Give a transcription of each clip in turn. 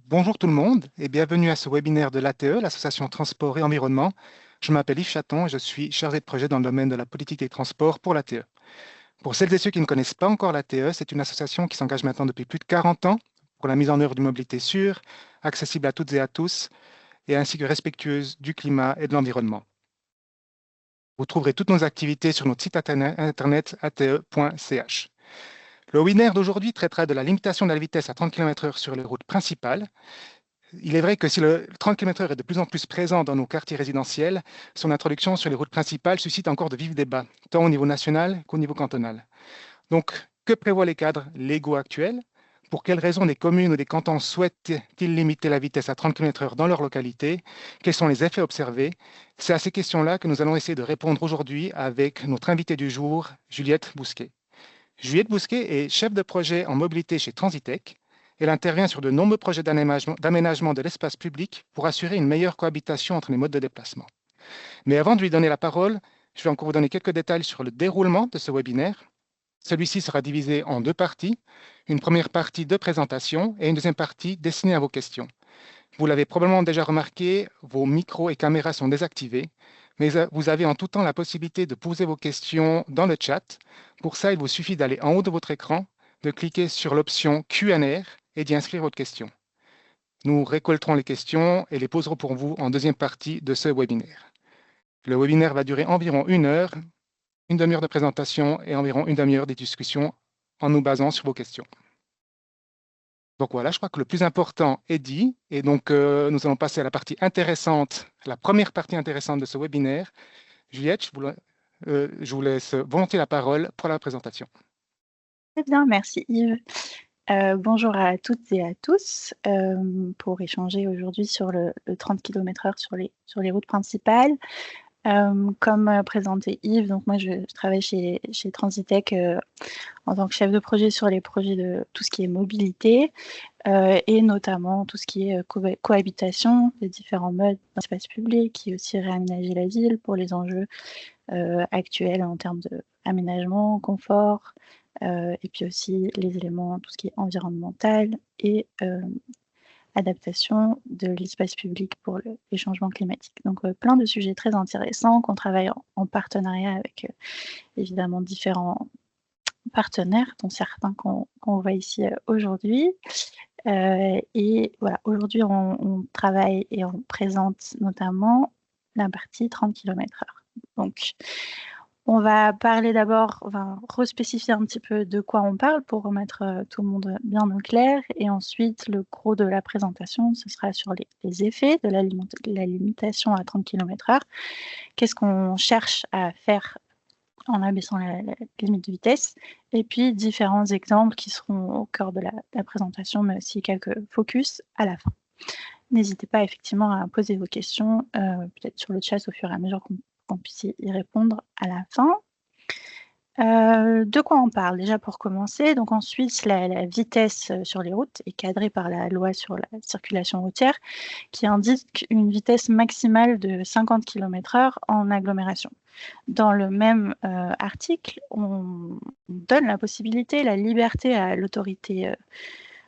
Bonjour tout le monde et bienvenue à ce webinaire de l'ATE, l'Association Transport et Environnement. Je m'appelle Yves Chaton et je suis chargé de projet dans le domaine de la politique des transports pour l'ATE. Pour celles et ceux qui ne connaissent pas encore l'ATE, c'est une association qui s'engage maintenant depuis plus de 40 ans pour la mise en œuvre d'une mobilité sûre, accessible à toutes et à tous, et ainsi que respectueuse du climat et de l'environnement. Vous trouverez toutes nos activités sur notre site internet ate.ch. Le webinaire d'aujourd'hui traitera de la limitation de la vitesse à 30 km/h sur les routes principales. Il est vrai que si le 30 km/h est de plus en plus présent dans nos quartiers résidentiels, son introduction sur les routes principales suscite encore de vifs débats, tant au niveau national qu'au niveau cantonal. Donc, que prévoient les cadres légaux actuels? Pour quelles raisons les communes ou les cantons souhaitent-ils limiter la vitesse à 30 km/h dans leur localité? Quels sont les effets observés? C'est à ces questions-là que nous allons essayer de répondre aujourd'hui avec notre invitée du jour, Juliette Bousquet. Juliette Bousquet est chef de projet en mobilité chez Transitech. Elle intervient sur de nombreux projets d'aménagement de l'espace public pour assurer une meilleure cohabitation entre les modes de déplacement. Mais avant de lui donner la parole, je vais encore vous donner quelques détails sur le déroulement de ce webinaire. Celui-ci sera divisé en deux parties, une première partie de présentation et une deuxième partie destinée à vos questions. Vous l'avez probablement déjà remarqué, vos micros et caméras sont désactivés, mais vous avez en tout temps la possibilité de poser vos questions dans le chat. Pour ça, il vous suffit d'aller en haut de votre écran, de cliquer sur l'option Q&A et d'y inscrire votre question. Nous récolterons les questions et les poserons pour vous en deuxième partie de ce webinaire. Le webinaire va durer environ une demi-heure de présentation et environ une demi-heure de discussion en nous basant sur vos questions. Donc voilà, je crois que le plus important est dit. Et donc, nous allons passer à la partie intéressante, la première partie intéressante de ce webinaire. Juliette, je vous laisse volontiers la parole pour la présentation. Très bien, merci Yves. Bonjour à toutes et à tous pour échanger aujourd'hui sur le 30 km/h sur les routes principales. Comme présenté Yves, donc moi je travaille chez Transitech en tant que chef de projet sur les projets de tout ce qui est mobilité et notamment tout ce qui est cohabitation des différents modes d'espace public, qui est aussi réaménager la ville pour les enjeux actuels en termes d'aménagement, confort, et puis aussi les éléments, tout ce qui est environnemental et adaptation de l'espace public pour les changements climatiques. Donc plein de sujets très intéressants qu'on travaille en partenariat avec évidemment différents partenaires, dont certains qu'on voit ici aujourd'hui. Et voilà, aujourd'hui on travaille et on présente notamment la partie 30 km/h. Donc on va parler d'abord, on va respécifier un petit peu de quoi on parle pour remettre tout le monde bien au clair. Et ensuite, le gros de la présentation, ce sera sur les effets de la limitation à 30 km/h. Qu'est-ce qu'on cherche à faire en abaissant la limite de vitesse? Et puis, différents exemples qui seront au cœur de la présentation, mais aussi quelques focus à la fin. N'hésitez pas effectivement à poser vos questions, peut-être sur le chat au fur et à mesure qu'on puisse y répondre à la fin. De quoi on parle déjà pour commencer? Donc en Suisse, la vitesse sur les routes est cadrée par la loi sur la circulation routière qui indique une vitesse maximale de 50 km/h en agglomération. Dans le même article, on donne la possibilité, la liberté à l'autorité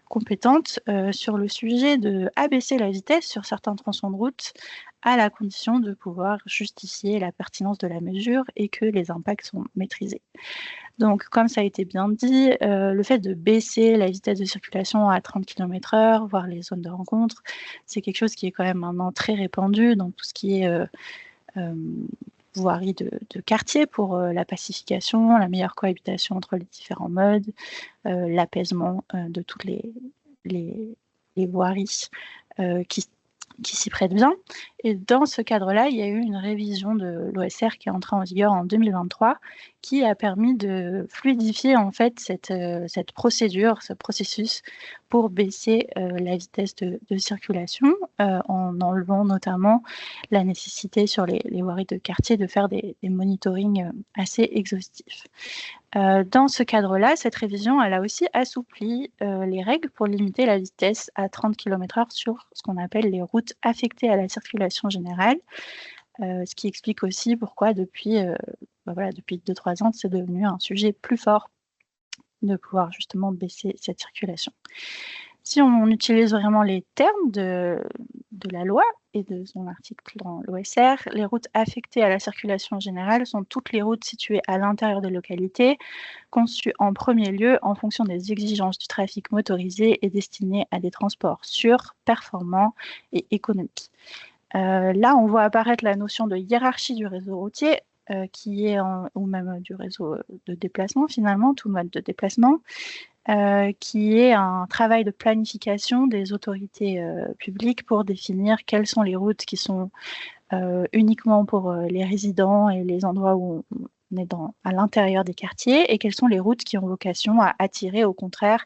compétente sur le sujet de abaisser la vitesse sur certains tronçons de route à la condition de pouvoir justifier la pertinence de la mesure et que les impacts sont maîtrisés. Donc, comme ça a été bien dit, le fait de baisser la vitesse de circulation à 30 km/h, voire les zones de rencontre, c'est quelque chose qui est quand même maintenant très répandu dans tout ce qui est voirie de quartier pour la pacification, la meilleure cohabitation entre les différents modes, l'apaisement de toutes les voiries qui s'y prêtent bien. Et dans ce cadre-là, il y a eu une révision de l'OSR qui est entrée en vigueur en 2023, qui a permis de fluidifier en fait cette procédure, ce processus pour baisser la vitesse de circulation, en enlevant notamment la nécessité sur les voiries de quartier de faire des monitorings assez exhaustifs. Dans ce cadre-là, cette révision, elle a aussi assoupli les règles pour limiter la vitesse à 30 km/h sur ce qu'on appelle les routes affectées à la circulation générale, ce qui explique aussi pourquoi depuis 2-3 ans, c'est devenu un sujet plus fort de pouvoir justement baisser cette circulation. Si on utilise vraiment les termes de la loi et de son article dans l'OSR, les routes affectées à la circulation générale sont toutes les routes situées à l'intérieur des localités, conçues en premier lieu en fonction des exigences du trafic motorisé et destinées à des transports sûrs, performants et économiques. Là, on voit apparaître la notion de hiérarchie du réseau routier, ou même du réseau de déplacement, finalement, tout mode de déplacement, qui est un travail de planification des autorités publiques pour définir quelles sont les routes qui sont uniquement pour les résidents et les endroits où on est à l'intérieur des quartiers, et quelles sont les routes qui ont vocation à attirer au contraire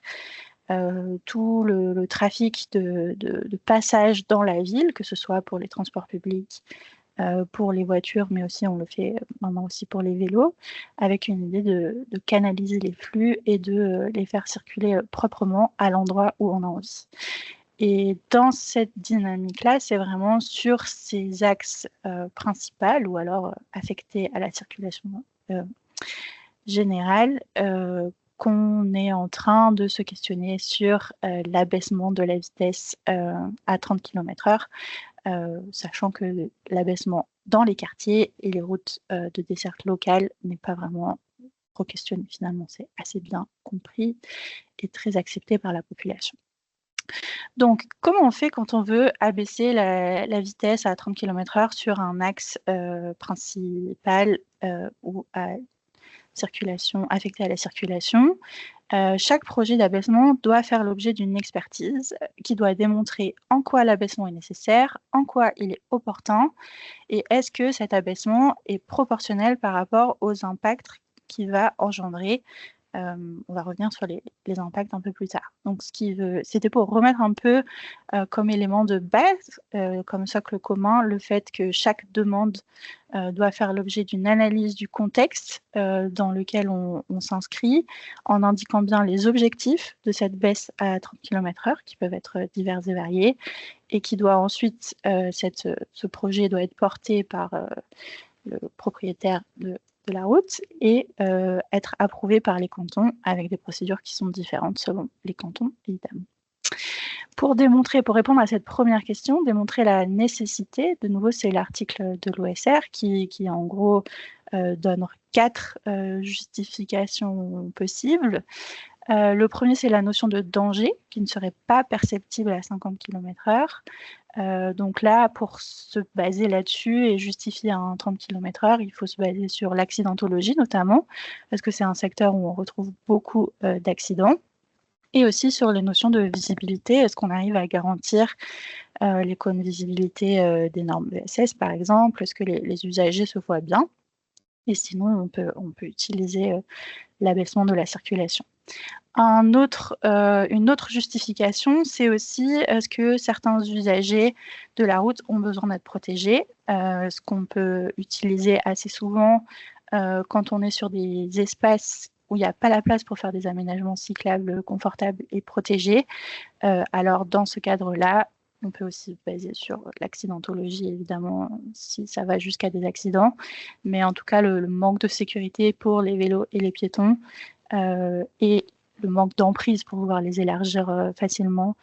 tout le trafic de passage dans la ville, que ce soit pour les transports publics, pour les voitures, mais aussi on le fait maintenant aussi pour les vélos, avec une idée de canaliser les flux et de les faire circuler proprement à l'endroit où on a envie. Et dans cette dynamique-là, c'est vraiment sur ces axes principaux ou alors affectés à la circulation générale qu'on est en train de se questionner sur l'abaissement de la vitesse à 30 km/h, sachant que l'abaissement dans les quartiers et les routes de desserte locale n'est pas vraiment re-questionné. Finalement, c'est assez bien compris et très accepté par la population. Donc, comment on fait quand on veut abaisser la vitesse à 30 km/h sur un axe principal ou affecté à la circulation? Chaque projet d'abaissement doit faire l'objet d'une expertise qui doit démontrer en quoi l'abaissement est nécessaire, en quoi il est opportun, et est-ce que cet abaissement est proportionnel par rapport aux impacts qu'il va engendrer. On va revenir sur les impacts un peu plus tard. Donc, c'était pour remettre un peu comme élément de base, comme socle commun, le fait que chaque demande doit faire l'objet d'une analyse du contexte dans lequel on s'inscrit, en indiquant bien les objectifs de cette baisse à 30 km/h, qui peuvent être divers et variés, et qui doit ensuite, ce projet doit être porté par le propriétaire de la route et être approuvé par les cantons avec des procédures qui sont différentes selon les cantons, évidemment. Pour répondre à cette première question, démontrer la nécessité, de nouveau c'est l'article de l'OSR qui en gros donne 4 justifications possibles. Le premier, c'est la notion de danger qui ne serait pas perceptible à 50 km/h. Donc là, pour se baser là-dessus et justifier un 30 km/h, il faut se baser sur l'accidentologie notamment, parce que c'est un secteur où on retrouve beaucoup d'accidents, et aussi sur les notions de visibilité. Est-ce qu'on arrive à garantir les cônes de visibilité des normes ESS, par exemple? Est-ce que les usagers se voient bien? Et sinon, on peut utiliser l'abaissement de la circulation. Une autre justification, c'est aussi est-ce que certains usagers de la route ont besoin d'être protégés, ce qu'on peut utiliser assez souvent quand on est sur des espaces où il n'y a pas la place pour faire des aménagements cyclables confortables et protégés. Alors dans ce cadre-là, on peut aussi se baser sur l'accidentologie, évidemment, si ça va jusqu'à des accidents. Mais en tout cas, le manque de sécurité pour les vélos et les piétons et le manque d'emprise pour pouvoir les élargir facilement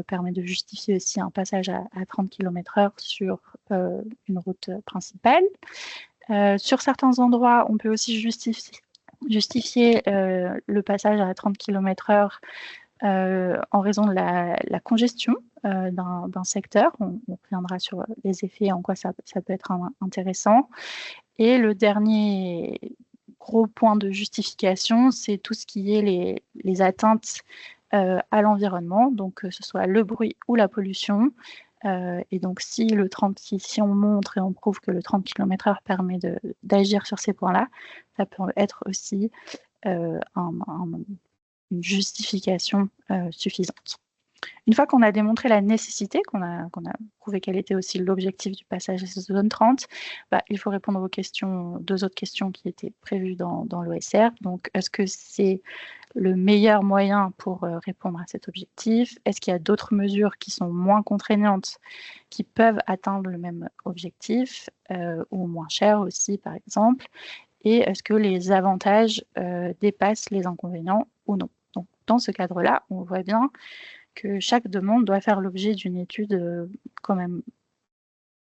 permet de justifier aussi un passage à 30 km/h sur une route principale. Sur certains endroits, on peut aussi justifier le passage à 30 km/h en raison de la congestion d'un secteur. On reviendra sur les effets, en quoi ça peut être intéressant. Et le dernier gros point de justification, c'est tout ce qui est les atteintes à l'environnement, donc que ce soit le bruit ou la pollution. Et donc si on montre et on prouve que le 30 km/h permet d'agir sur ces points-là, ça peut être aussi une justification suffisante. Une fois qu'on a démontré la nécessité, qu'on a prouvé quel était aussi l'objectif du passage à cette zone 30, il faut répondre aux deux autres questions qui étaient prévues dans l'OSR. Donc, est-ce que c'est le meilleur moyen pour répondre à cet objectif? Est-ce qu'il y a d'autres mesures qui sont moins contraignantes, qui peuvent atteindre le même objectif, ou moins chères aussi, par exemple? Et est-ce que les avantages dépassent les inconvénients ou non? Donc, dans ce cadre-là, on voit bien que chaque demande doit faire l'objet d'une étude quand même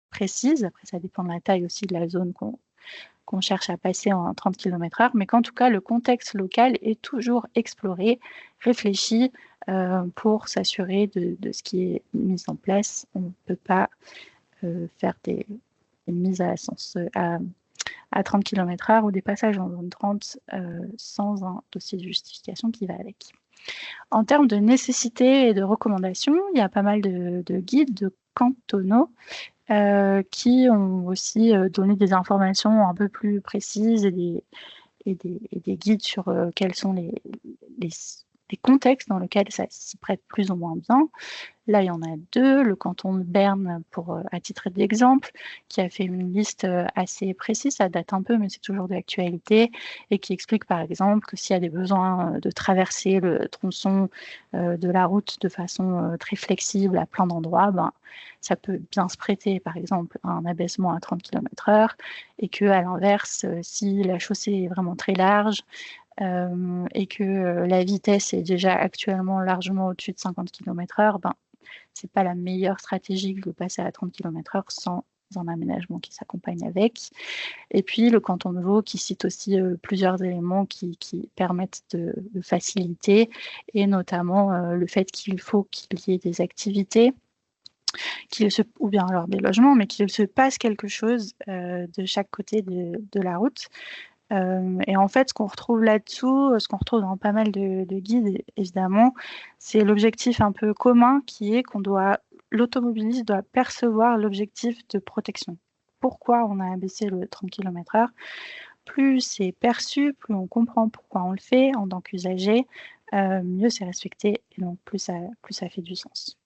précise. Après, ça dépend de la taille aussi de la zone qu'on cherche à passer en 30 km/h, mais qu'en tout cas, le contexte local est toujours exploré, réfléchi pour s'assurer de ce qui est mis en place. On ne peut pas faire des mises à 30 km/h ou des passages en zone 30 sans un dossier de justification qui va avec. En termes de nécessité et de recommandations, il y a pas mal de guides, de cantonaux qui ont aussi donné des informations un peu plus précises et des guides sur quels sont les contextes dans lesquels ça s'y prête plus ou moins bien. Là, il y en a deux. Le canton de Berne, à titre d'exemple, qui a fait une liste assez précise, ça date un peu, mais c'est toujours d'actualité, et qui explique par exemple que s'il y a des besoins de traverser le tronçon de la route de façon très flexible à plein d'endroits, ça peut bien se prêter par exemple à un abaissement à 30 km/h, et qu'à l'inverse, si la chaussée est vraiment très large, et que la vitesse est déjà actuellement largement au-dessus de 50 km/h, c'est pas la meilleure stratégie de passer à 30 km/h sans un aménagement qui s'accompagne avec. Et puis le canton de Vaud qui cite aussi plusieurs éléments qui permettent de faciliter, et notamment le fait qu'il faut qu'il y ait des activités, ou bien alors des logements, mais qu'il se passe quelque chose de chaque côté de la route. Et en fait, ce qu'on retrouve là-dessous, ce qu'on retrouve dans pas mal de guides, évidemment, c'est l'objectif un peu commun qui est l'automobiliste doit percevoir l'objectif de protection. Pourquoi on a abaissé le 30 km/h? Plus c'est perçu, plus on comprend pourquoi on le fait en tant qu'usager, mieux c'est respecté, et donc plus ça fait du sens.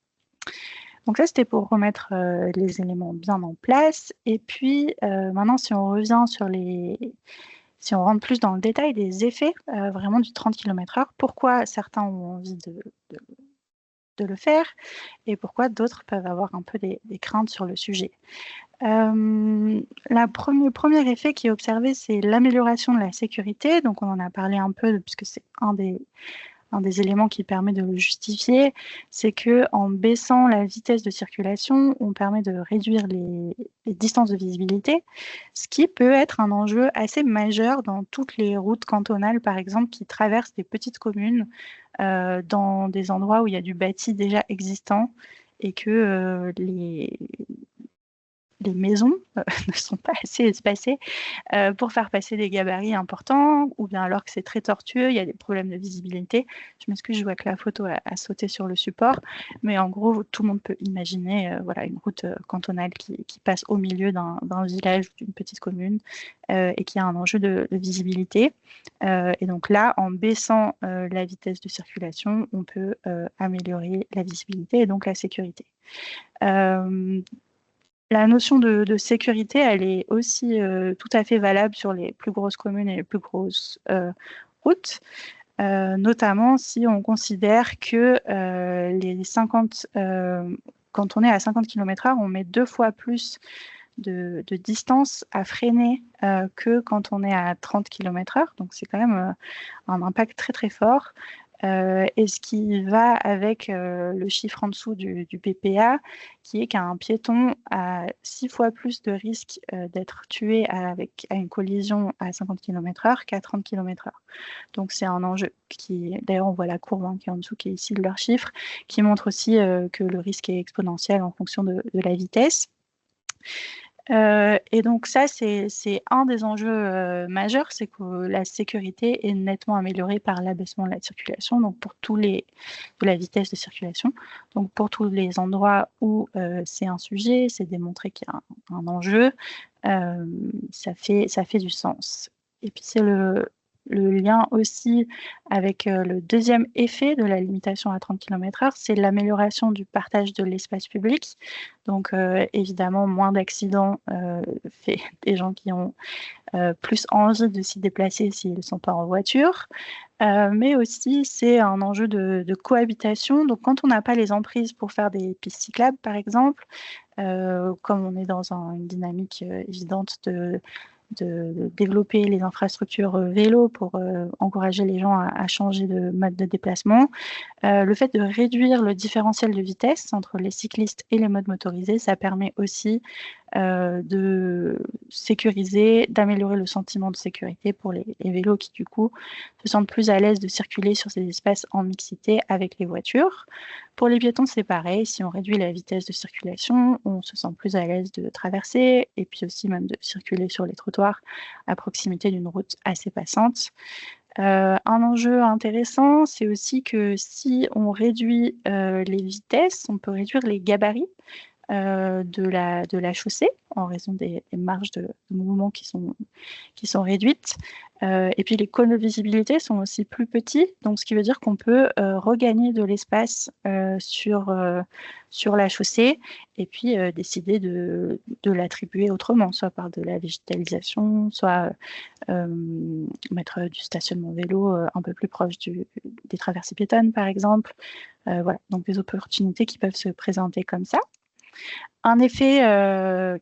Donc ça, c'était pour remettre les éléments bien en place. Et puis, maintenant, si on revient si on rentre plus dans le détail des effets vraiment du 30 km/h, pourquoi certains ont envie de le faire et pourquoi d'autres peuvent avoir un peu des craintes sur le sujet. Le premier effet qui est observé, c'est l'amélioration de la sécurité. Donc on en a parlé un peu puisque c'est un des éléments qui permet de le justifier, c'est qu'en baissant la vitesse de circulation, on permet de réduire les distances de visibilité, ce qui peut être un enjeu assez majeur dans toutes les routes cantonales, par exemple, qui traversent des petites communes dans des endroits où il y a du bâti déjà existant et que les maisons ne sont pas assez espacées pour faire passer des gabarits importants, ou bien alors que c'est très tortueux, il y a des problèmes de visibilité. Je m'excuse, je vois que la photo a sauté sur le support, mais en gros, tout le monde peut imaginer une route cantonale qui passe au milieu d'un village ou d'une petite commune et qui a un enjeu de visibilité. Et donc là, en baissant la vitesse de circulation, on peut améliorer la visibilité et donc la sécurité. La notion de sécurité, elle est aussi tout à fait valable sur les plus grosses communes et les plus grosses routes, notamment si on considère que quand on est à 50 km/h, on met 2 fois plus de distance à freiner que quand on est à 30 km/h. Donc c'est quand même un impact très très fort. Et ce qui va avec le chiffre en dessous du PPA, qui est qu'un piéton a 6 fois plus de risque d'être tué à une collision à 50 km/h qu'à 30 km/h. Donc c'est un enjeu d'ailleurs on voit la courbe qui est en dessous, qui est ici de leur chiffre, qui montre aussi que le risque est exponentiel en fonction de la vitesse. Et donc ça, c'est un des enjeux majeurs, c'est que la sécurité est nettement améliorée par l'abaissement de la circulation, donc de la vitesse de circulation. Donc pour tous les endroits où c'est un sujet, c'est démontré qu'il y a un enjeu, ça fait du sens. Et puis c'est le lien aussi avec le deuxième effet de la limitation à 30 km/h, c'est l'amélioration du partage de l'espace public. Donc évidemment, moins d'accidents fait des gens qui ont plus envie de s'y déplacer s'ils ne sont pas en voiture. Mais aussi, c'est un enjeu de cohabitation. Donc quand on n'a pas les emprises pour faire des pistes cyclables, par exemple, comme on est dans une dynamique évidente de développer les infrastructures vélo pour encourager les gens à changer de mode de déplacement. Le fait de réduire le différentiel de vitesse entre les cyclistes et les modes motorisés, ça permet aussi de sécuriser, d'améliorer le sentiment de sécurité pour les vélos qui, du coup, se sentent plus à l'aise de circuler sur ces espaces en mixité avec les voitures. Pour les piétons, c'est pareil. Si on réduit la vitesse de circulation, on se sent plus à l'aise de traverser et puis aussi même de circuler sur les trottoirs à proximité d'une route assez passante. Un enjeu intéressant, c'est aussi que si on réduit les vitesses, on peut réduire les gabarits de la chaussée en raison des marges de mouvement qui sont réduites. Et puis les cônes de visibilité sont aussi plus petits, donc ce qui veut dire qu'on peut regagner de l'espace sur la chaussée et puis décider de l'attribuer autrement, soit par de la végétalisation, soit mettre du stationnement vélo un peu plus proche des traversées piétonnes, par exemple. Voilà, donc des opportunités qui peuvent se présenter comme ça. Un effet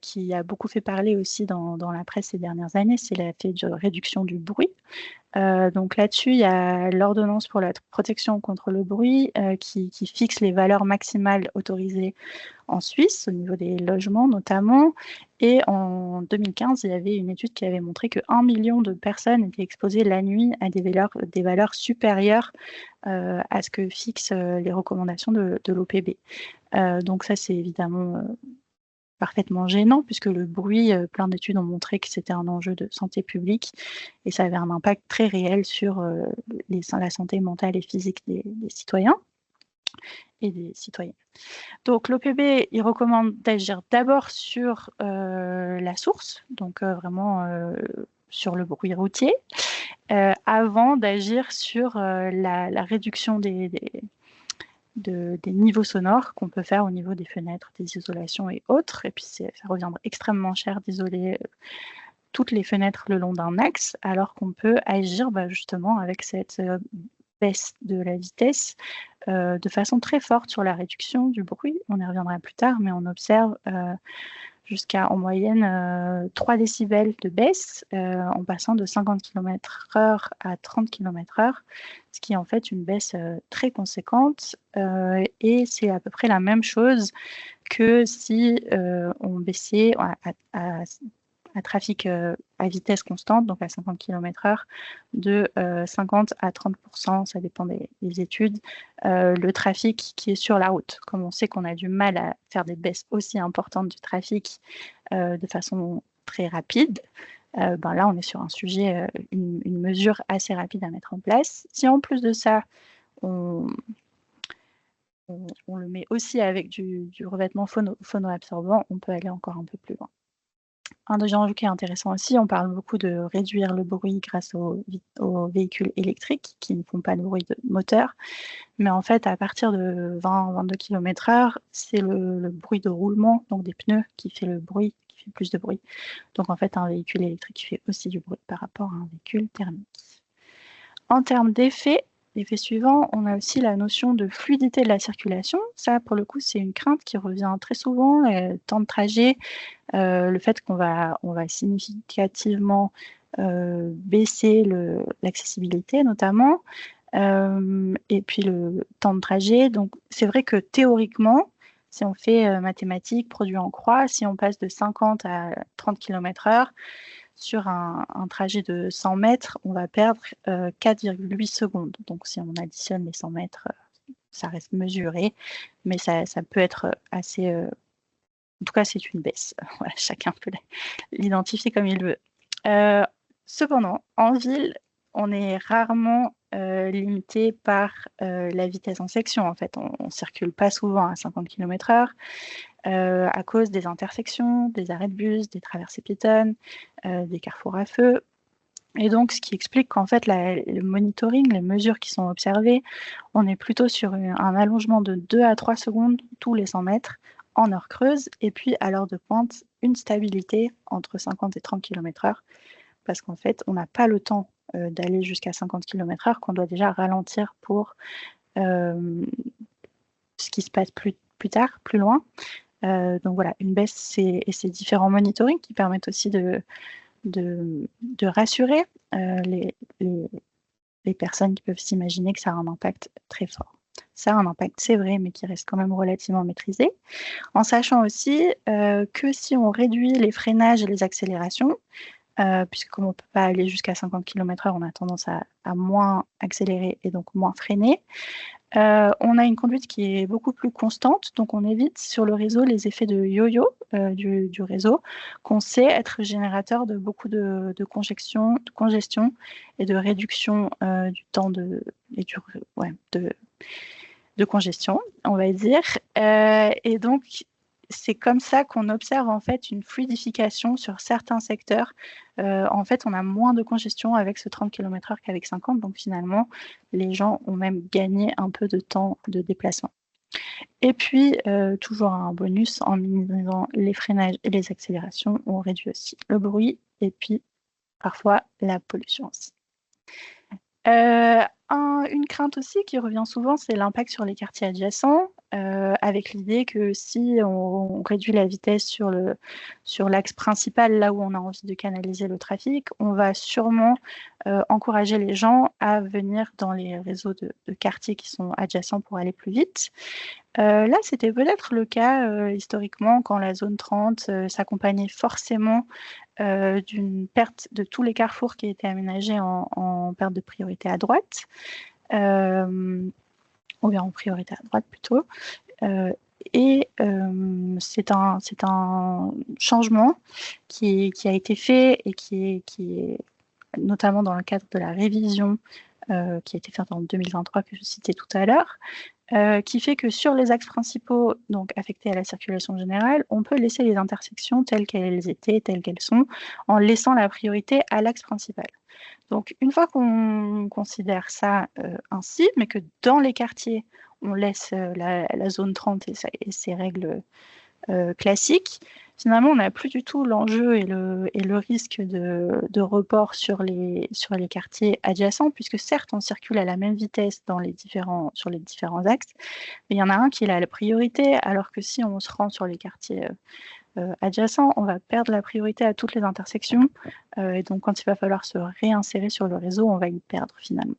qui a beaucoup fait parler aussi dans la presse ces dernières années, c'est l'effet de réduction du bruit. Donc là-dessus, il y a l'ordonnance pour la protection contre le bruit qui fixe les valeurs maximales autorisées en Suisse, au niveau des logements notamment. Et en 2015, il y avait une étude qui avait montré que 1 million de personnes étaient exposées la nuit à des valeurs supérieures à ce que fixent les recommandations de l'OPB. Donc ça, c'est évidemment parfaitement gênant, puisque le bruit, plein d'études ont montré que c'était un enjeu de santé publique et ça avait un impact très réel sur la santé mentale et physique des citoyens et des citoyennes. Donc l'OPB, il recommande d'agir d'abord sur la source, donc vraiment sur le bruit routier, avant d'agir sur la réduction des niveaux sonores qu'on peut faire au niveau des fenêtres, des isolations et autres. Et puis ça reviendrait extrêmement cher d'isoler toutes les fenêtres le long d'un axe, alors qu'on peut agir justement avec cette baisse de la vitesse de façon très forte sur la réduction du bruit. On y reviendra plus tard, mais on observe jusqu'à en moyenne 3 décibels de baisse en passant de 50 km/h à 30 km/h, ce qui est en fait une baisse très conséquente et c'est à peu près la même chose que si on baissait à trafic à vitesse constante, donc à 50 km/h, de 50 à 30%, ça dépend des études, le trafic qui est sur la route. Comme on sait qu'on a du mal à faire des baisses aussi importantes du trafic de façon très rapide, là on est sur un sujet, une mesure assez rapide à mettre en place. Si en plus de ça, on le met aussi avec du revêtement phono-absorbant, on peut aller encore un peu plus loin. Un deuxième enjeu qui est intéressant aussi, on parle beaucoup de réduire le bruit grâce aux véhicules électriques qui ne font pas de bruit de moteur. Mais en fait, à partir de 20-22 km/h, c'est le bruit de roulement, donc des pneus, qui fait le bruit, qui fait plus de bruit. Donc en fait, un véhicule électrique fait aussi du bruit par rapport à un véhicule thermique. En termes d'effets, l'effet suivant, on a aussi la notion de fluidité de la circulation. Ça, pour le coup, c'est une crainte qui revient très souvent, le temps de trajet, le fait qu'on va significativement baisser l'accessibilité notamment, et puis le temps de trajet. Donc, c'est vrai que théoriquement, si on fait mathématiques, produit en croix, si on passe de 50 à 30 km/h, sur un trajet de 100 mètres, on va perdre 4,8 secondes. Donc, si on additionne les 100 mètres, ça reste mesuré, mais ça peut être assez... en tout cas, c'est une baisse. Voilà, chacun peut l'identifier comme il veut. Cependant, en ville, on est rarement limité par la vitesse en section. En fait, on ne circule pas souvent à 50 km/h. À cause des intersections, des arrêts de bus, des traversées piétonnes, des carrefours à feu. Et donc, ce qui explique qu'en fait, le monitoring, les mesures qui sont observées, on est plutôt sur un allongement de 2 à 3 secondes tous les 100 mètres en heure creuse, et puis à l'heure de pointe, une stabilité entre 50 et 30 km/h, parce qu'en fait, on n'a pas le temps d'aller jusqu'à 50 km/h, qu'on doit déjà ralentir pour ce qui se passe plus tard, plus loin. Donc voilà, une baisse et ces différents monitorings qui permettent aussi de de rassurer les personnes qui peuvent s'imaginer que ça a un impact très fort. Ça a un impact, c'est vrai, mais qui reste quand même relativement maîtrisé, en sachant aussi que si on réduit les freinages et les accélérations, puisque comme on ne peut pas aller jusqu'à 50 km/h, on a tendance à moins accélérer et donc moins freiner. On a une conduite qui est beaucoup plus constante, donc on évite sur le réseau les effets de yo-yo du réseau, qu'on sait être générateur de beaucoup de congestion et de réduction du temps de congestion, on va dire. Et donc, c'est comme ça qu'on observe en fait une fluidification sur certains secteurs. En fait, on a moins de congestion avec ce 30 km/h qu'avec 50. Donc finalement, les gens ont même gagné un peu de temps de déplacement. Et puis, toujours un bonus, en minimisant les freinages et les accélérations, on réduit aussi le bruit et puis parfois la pollution aussi. Une crainte aussi qui revient souvent, c'est l'impact sur les quartiers adjacents, avec l'idée que si on réduit la vitesse sur l'axe principal, là où on a envie de canaliser le trafic, on va sûrement encourager les gens à venir dans les réseaux de quartiers qui sont adjacents pour aller plus vite. Là, c'était peut-être le cas historiquement quand la zone 30 s'accompagnait forcément d'une perte de tous les carrefours qui étaient aménagés en perte de priorité à droite, ou bien en priorité à droite plutôt. C'est un changement qui a été fait et qui est notamment dans le cadre de la révision qui a été faite en 2023 que je citais tout à l'heure, qui fait que sur les axes principaux, donc affectés à la circulation générale, on peut laisser les intersections telles qu'elles étaient, telles qu'elles sont, en laissant la priorité à l'axe principal. Donc, une fois qu'on considère ça ainsi, mais que dans les quartiers, on laisse la zone 30 et ses règles classiques, finalement, on n'a plus du tout l'enjeu et le risque de report sur les quartiers adjacents, puisque certes, on circule à la même vitesse sur les différents axes, mais il y en a un qui a la priorité, alors que si on se rend sur les quartiers adjacents, on va perdre la priorité à toutes les intersections, et donc quand il va falloir se réinsérer sur le réseau, on va y perdre finalement.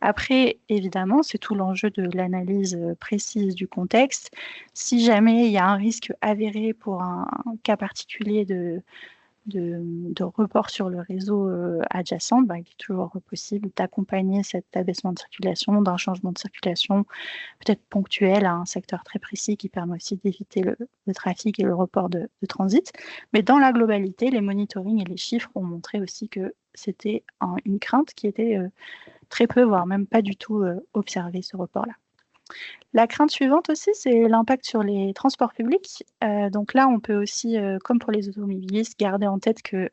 Après, évidemment, c'est tout l'enjeu de l'analyse précise du contexte. Si jamais il y a un risque avéré pour un cas particulier de report sur le réseau adjacent, il est toujours possible d'accompagner cet abaissement de circulation d'un changement de circulation peut-être ponctuel à un secteur très précis qui permet aussi d'éviter le trafic et le report de transit. Mais dans la globalité, les monitorings et les chiffres ont montré aussi que c'était une crainte qui était très peu, voire même pas du tout observé, ce report-là. La crainte suivante aussi, c'est l'impact sur les transports publics. Donc là, on peut aussi, comme pour les automobilistes, garder en tête que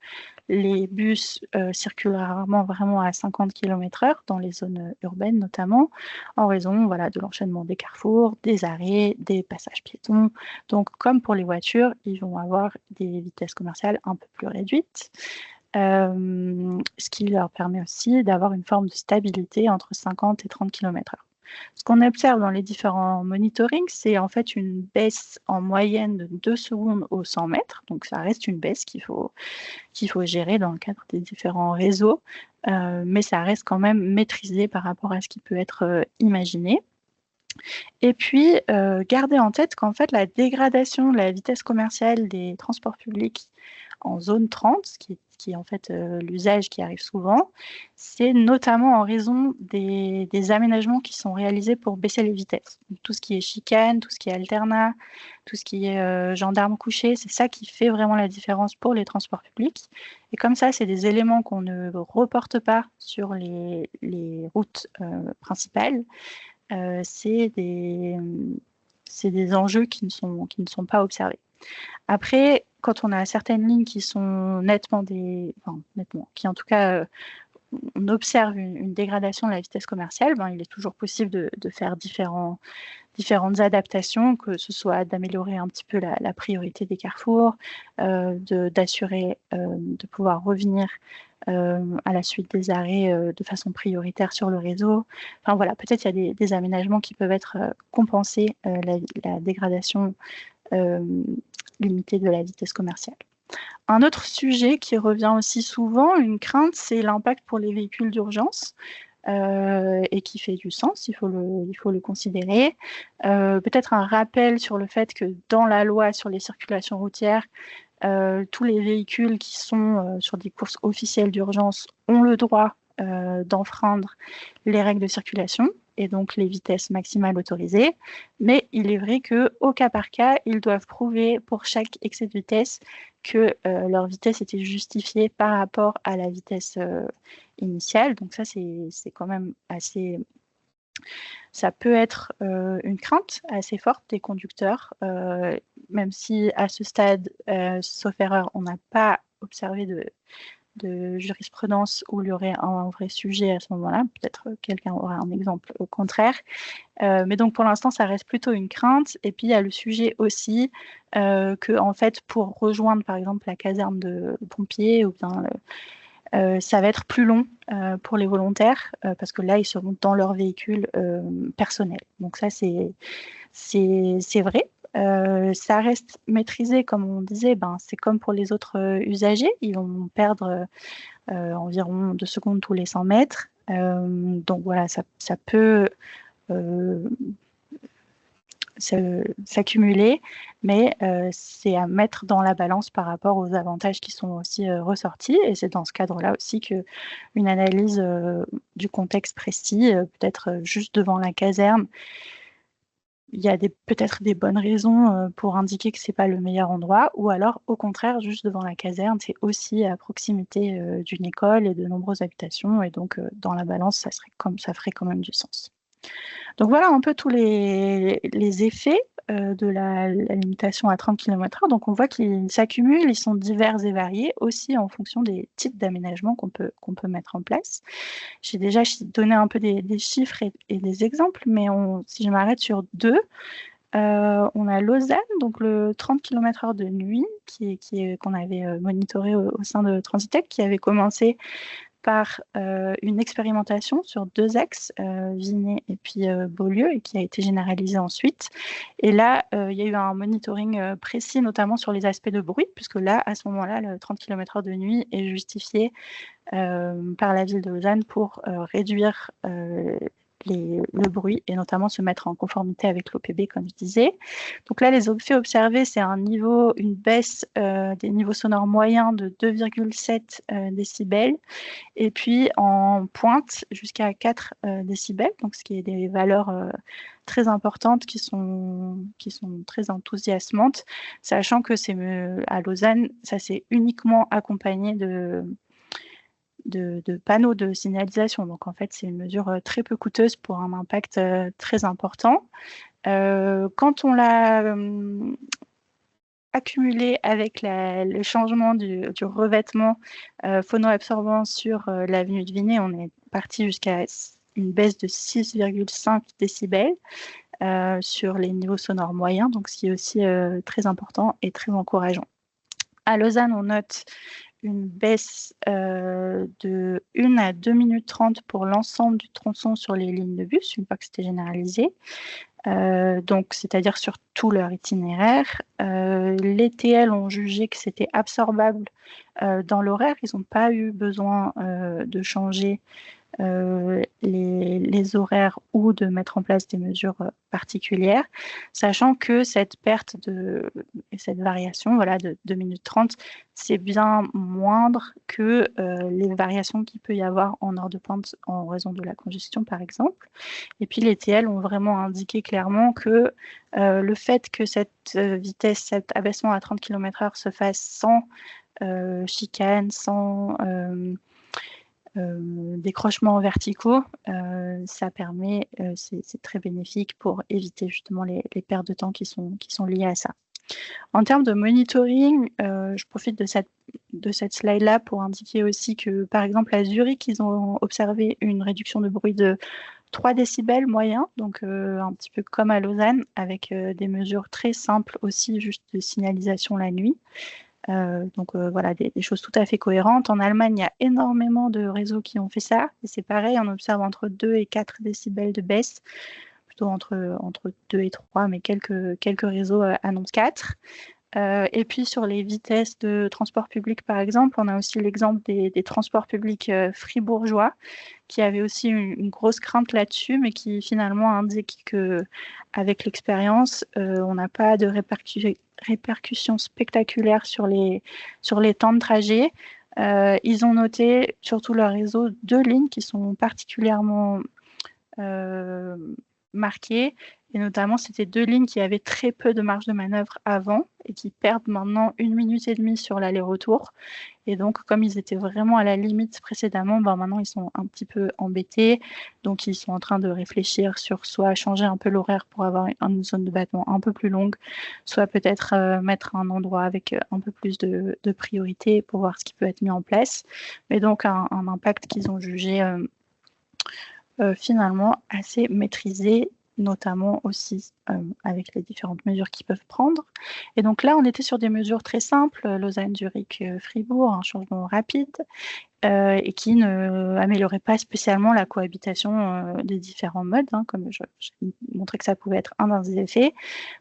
les bus circulent rarement vraiment à 50 km/h dans les zones urbaines notamment, en raison de l'enchaînement des carrefours, des arrêts, des passages piétons. Donc comme pour les voitures, ils vont avoir des vitesses commerciales un peu plus réduites. Ce qui leur permet aussi d'avoir une forme de stabilité entre 50 et 30 km/h. Ce qu'on observe dans les différents monitorings, c'est en fait une baisse en moyenne de 2 secondes au 100 mètres. Donc ça reste une baisse qu'il faut gérer dans le cadre des différents réseaux, mais ça reste quand même maîtrisé par rapport à ce qui peut être imaginé. Et puis, garder en tête qu'en fait, la dégradation de la vitesse commerciale des transports publics en zone 30, qui est en fait l'usage qui arrive souvent, c'est notamment en raison des aménagements qui sont réalisés pour baisser les vitesses. Donc, tout ce qui est chicane, tout ce qui est alternat, tout ce qui est gendarme couché, c'est ça qui fait vraiment la différence pour les transports publics. Et comme ça, c'est des éléments qu'on ne reporte pas sur les routes principales. C'est des enjeux qui ne sont pas observés. Après, quand on a certaines lignes qui sont qui en tout cas, on observe une dégradation de la vitesse commerciale, il est toujours possible de faire différentes adaptations, que ce soit d'améliorer un petit peu la priorité des carrefours, d'assurer de pouvoir revenir à la suite des arrêts de façon prioritaire sur le réseau. Enfin voilà, peut-être il y a des aménagements qui peuvent être compensés la dégradation limitée de la vitesse commerciale. Un autre sujet qui revient aussi souvent, une crainte, c'est l'impact pour les véhicules d'urgence. Et qui fait du sens, il faut le considérer. Peut-être un rappel sur le fait que dans la loi sur les circulations routières, tous les véhicules qui sont sur des courses officielles d'urgence ont le droit d'enfreindre les règles de circulation et donc les vitesses maximales autorisées. Mais il est vrai qu'au cas par cas, ils doivent prouver pour chaque excès de vitesse que leur vitesse était justifiée par rapport à la vitesse initiale. Donc ça, c'est quand même assez... Ça peut être une crainte assez forte des conducteurs, même si à ce stade, sauf erreur, on n'a pas observé de jurisprudence où il y aurait un vrai sujet à ce moment-là. Peut-être quelqu'un aura un exemple au contraire. Mais donc pour l'instant, ça reste plutôt une crainte. Et puis il y a le sujet aussi que en fait, pour rejoindre par exemple la caserne de pompiers ou bien ça va être plus long pour les volontaires parce que là, ils seront dans leur véhicule personnel. Donc ça, c'est vrai. Ça reste maîtrisé, comme on disait, c'est comme pour les autres usagers. Ils vont perdre environ 2 secondes tous les 100 mètres. Donc voilà, ça peut s'accumuler, mais c'est à mettre dans la balance par rapport aux avantages qui sont aussi ressortis. Et c'est dans ce cadre-là aussi qu'une analyse du contexte précis, peut-être juste devant la caserne, il y a peut-être des bonnes raisons pour indiquer que c'est pas le meilleur endroit, ou alors au contraire, juste devant la caserne, c'est aussi à proximité d'une école et de nombreuses habitations, et donc dans la balance, ça ferait quand même du sens. Donc voilà un peu tous les effets de la limitation à 30 km/h. Donc on voit qu'ils s'accumulent, ils sont divers et variés, aussi en fonction des types d'aménagements qu'on peut mettre en place. J'ai déjà donné un peu des chiffres et des exemples, mais si je m'arrête sur 2, on a Lausanne, donc le 30 km/h de nuit, qu'on avait monitoré au sein de Transitech, qui avait commencé par une expérimentation sur 2 axes, Vinay et puis Beaulieu, et qui a été généralisée ensuite. Et là, il y a eu un monitoring précis, notamment sur les aspects de bruit, puisque là, à ce moment-là, le 30 km/h de nuit est justifié par la ville de Lausanne pour réduire le bruit et notamment se mettre en conformité avec l'OPB, comme je disais. Donc là, les effets observés, c'est une baisse des niveaux sonores moyens de 2,7 décibels et puis en pointe jusqu'à 4 décibels, donc ce qui est des valeurs très importantes qui sont très enthousiasmantes, sachant que à Lausanne, ça s'est uniquement accompagné de panneaux de signalisation. Donc en fait, c'est une mesure très peu coûteuse pour un impact très important. Quand on l'a accumulé avec le changement du revêtement phonoabsorbant sur l'avenue de Vinay, on est parti jusqu'à une baisse de 6,5 décibels sur les niveaux sonores moyens, donc ce qui est aussi très important et très encourageant. À Lausanne, on note une baisse de 1 à 2 minutes 30 pour l'ensemble du tronçon sur les lignes de bus, une fois que c'était généralisé. Donc, c'est-à-dire sur tout leur itinéraire. Les TL ont jugé que c'était absorbable dans l'horaire. Ils n'ont pas eu besoin de changer les horaires ou de mettre en place des mesures particulières, sachant que cette perte et cette variation de 2 minutes 30, c'est bien moindre que les variations qu'il peut y avoir en heure de pointe en raison de la congestion, par exemple. Et puis les TL ont vraiment indiqué clairement que le fait que cette vitesse, cet abaissement à 30 km/h se fasse sans chicane, sans décrochements verticaux, ça permet, c'est très bénéfique pour éviter justement les pertes de temps qui sont liées à ça. En termes de monitoring, je profite de cette slide-là pour indiquer aussi que, par exemple, à Zurich, ils ont observé une réduction de bruit de 3 décibels moyens, donc un petit peu comme à Lausanne, avec des mesures très simples aussi, juste de signalisation la nuit. Donc voilà, des choses tout à fait cohérentes. En Allemagne, il y a énormément de réseaux qui ont fait ça. Et c'est pareil, on observe entre 2 et 4 décibels de baisse, plutôt entre 2 et 3, mais quelques réseaux annoncent 4. Et puis sur les vitesses de transport public, par exemple, on a aussi l'exemple des transports publics fribourgeois, qui avaient aussi une grosse crainte là-dessus, mais qui finalement indique qu'avec l'expérience, on n'a pas de répercussions spectaculaires sur les temps de trajet. Ils ont noté sur tout leur réseau 2 lignes qui sont particulièrement marquées. Et notamment, c'était 2 lignes qui avaient très peu de marge de manœuvre avant et qui perdent maintenant 1 minute et demie sur l'aller-retour. Et donc, comme ils étaient vraiment à la limite précédemment, maintenant, ils sont un petit peu embêtés. Donc, ils sont en train de réfléchir sur soit changer un peu l'horaire pour avoir une zone de battement un peu plus longue, soit peut-être mettre un endroit avec un peu plus de priorité pour voir ce qui peut être mis en place. Mais donc, un impact qu'ils ont jugé finalement assez maîtrisé, notamment aussi avec les différentes mesures qu'ils peuvent prendre. Et donc là, on était sur des mesures très simples, Lausanne, Zurich, Fribourg, un changement rapide, et qui ne améliorait pas spécialement la cohabitation des différents modes, comme j'ai montré que ça pouvait être un des effets,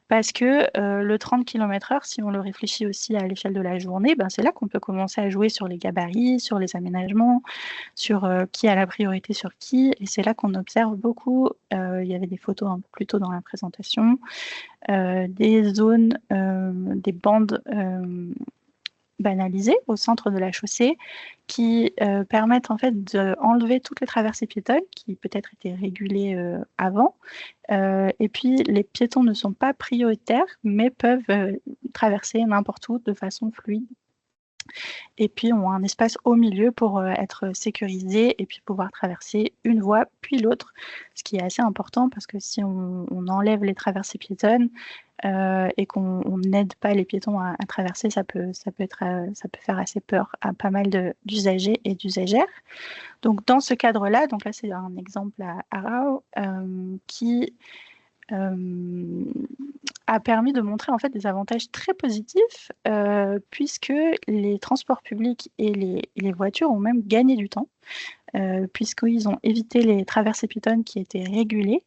parce que le 30 km/h, si on le réfléchit aussi à l'échelle de la journée, c'est là qu'on peut commencer à jouer sur les gabarits, sur les aménagements, sur qui a la priorité sur qui, et c'est là qu'on observe beaucoup, il y avait des photos un peu plus tôt dans la présentation, des zones, des bandes banalisées au centre de la chaussée qui permettent en fait d'enlever toutes les traversées piétonnes qui peut-être étaient régulées avant. Et puis les piétons ne sont pas prioritaires mais peuvent traverser n'importe où de façon fluide. Et puis ont un espace au milieu pour être sécurisés et puis pouvoir traverser une voie puis l'autre, ce qui est assez important parce que si on enlève les traversées piétonnes et qu'on n'aide pas les piétons à traverser, ça peut faire assez peur à pas mal d'usagers et d'usagères. Donc dans ce cadre-là, donc là c'est un exemple à Aarau qui a permis de montrer en fait des avantages très positifs puisque les transports publics et les voitures ont même gagné du temps puisqu'ils ont évité les traversées piétonnes qui étaient régulées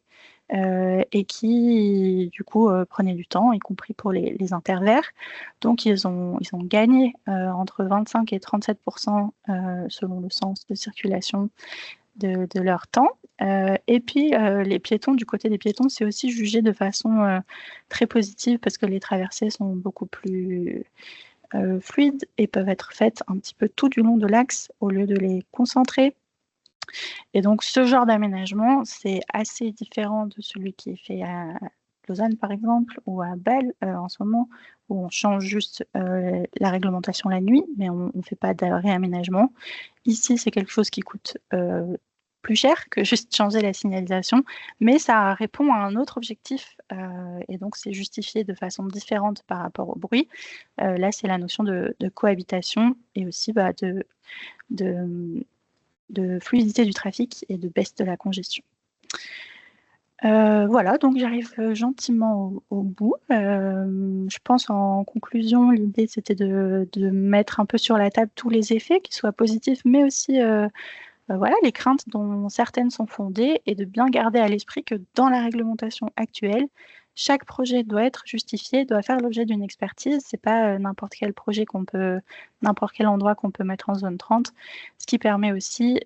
et qui du coup prenaient du temps, y compris pour les intervaires. Donc ils ont gagné entre 25 et 37% selon le sens de circulation de leur temps. Et puis les piétons, du côté des piétons, c'est aussi jugé de façon très positive parce que les traversées sont beaucoup plus fluides et peuvent être faites un petit peu tout du long de l'axe au lieu de les concentrer. Et donc ce genre d'aménagement, c'est assez différent de celui qui est fait à Lausanne par exemple ou à Bâle en ce moment, où on change juste la réglementation la nuit, mais on ne fait pas de réaménagement. Ici, c'est quelque chose qui coûte plus cher que juste changer la signalisation, mais ça répond à un autre objectif et donc c'est justifié de façon différente par rapport au bruit. Là, c'est la notion de cohabitation et aussi de fluidité du trafic et de baisse de la congestion. Voilà, donc j'arrive gentiment au bout. Je pense en conclusion, l'idée c'était de mettre un peu sur la table tous les effets, qu'ils soient positifs, mais aussi voilà, les craintes dont certaines sont fondées et de bien garder à l'esprit que dans la réglementation actuelle, chaque projet doit être justifié, doit faire l'objet d'une expertise. C'est pas n'importe quel projet n'importe quel endroit qu'on peut mettre en zone 30, ce qui permet aussi,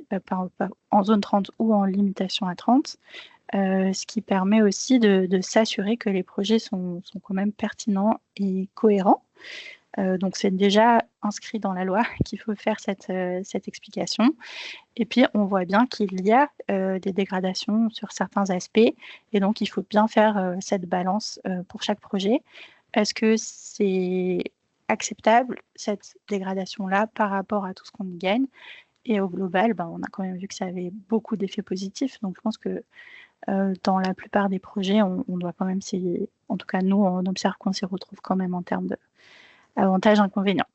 en zone 30 ou en limitation à 30, ce qui permet aussi de s'assurer que les projets sont quand même pertinents et cohérents. Donc c'est déjà inscrit dans la loi qu'il faut faire cette explication. Et puis on voit bien qu'il y a des dégradations sur certains aspects et donc il faut bien faire cette balance pour chaque projet. Est-ce que c'est acceptable cette dégradation-là par rapport à tout ce qu'on y gagne? Et au global, on a quand même vu que ça avait beaucoup d'effets positifs. Donc je pense que dans la plupart des projets, on doit quand même essayer, en tout cas nous, on observe qu'on s'y retrouve quand même en termes d'avantages, inconvénients.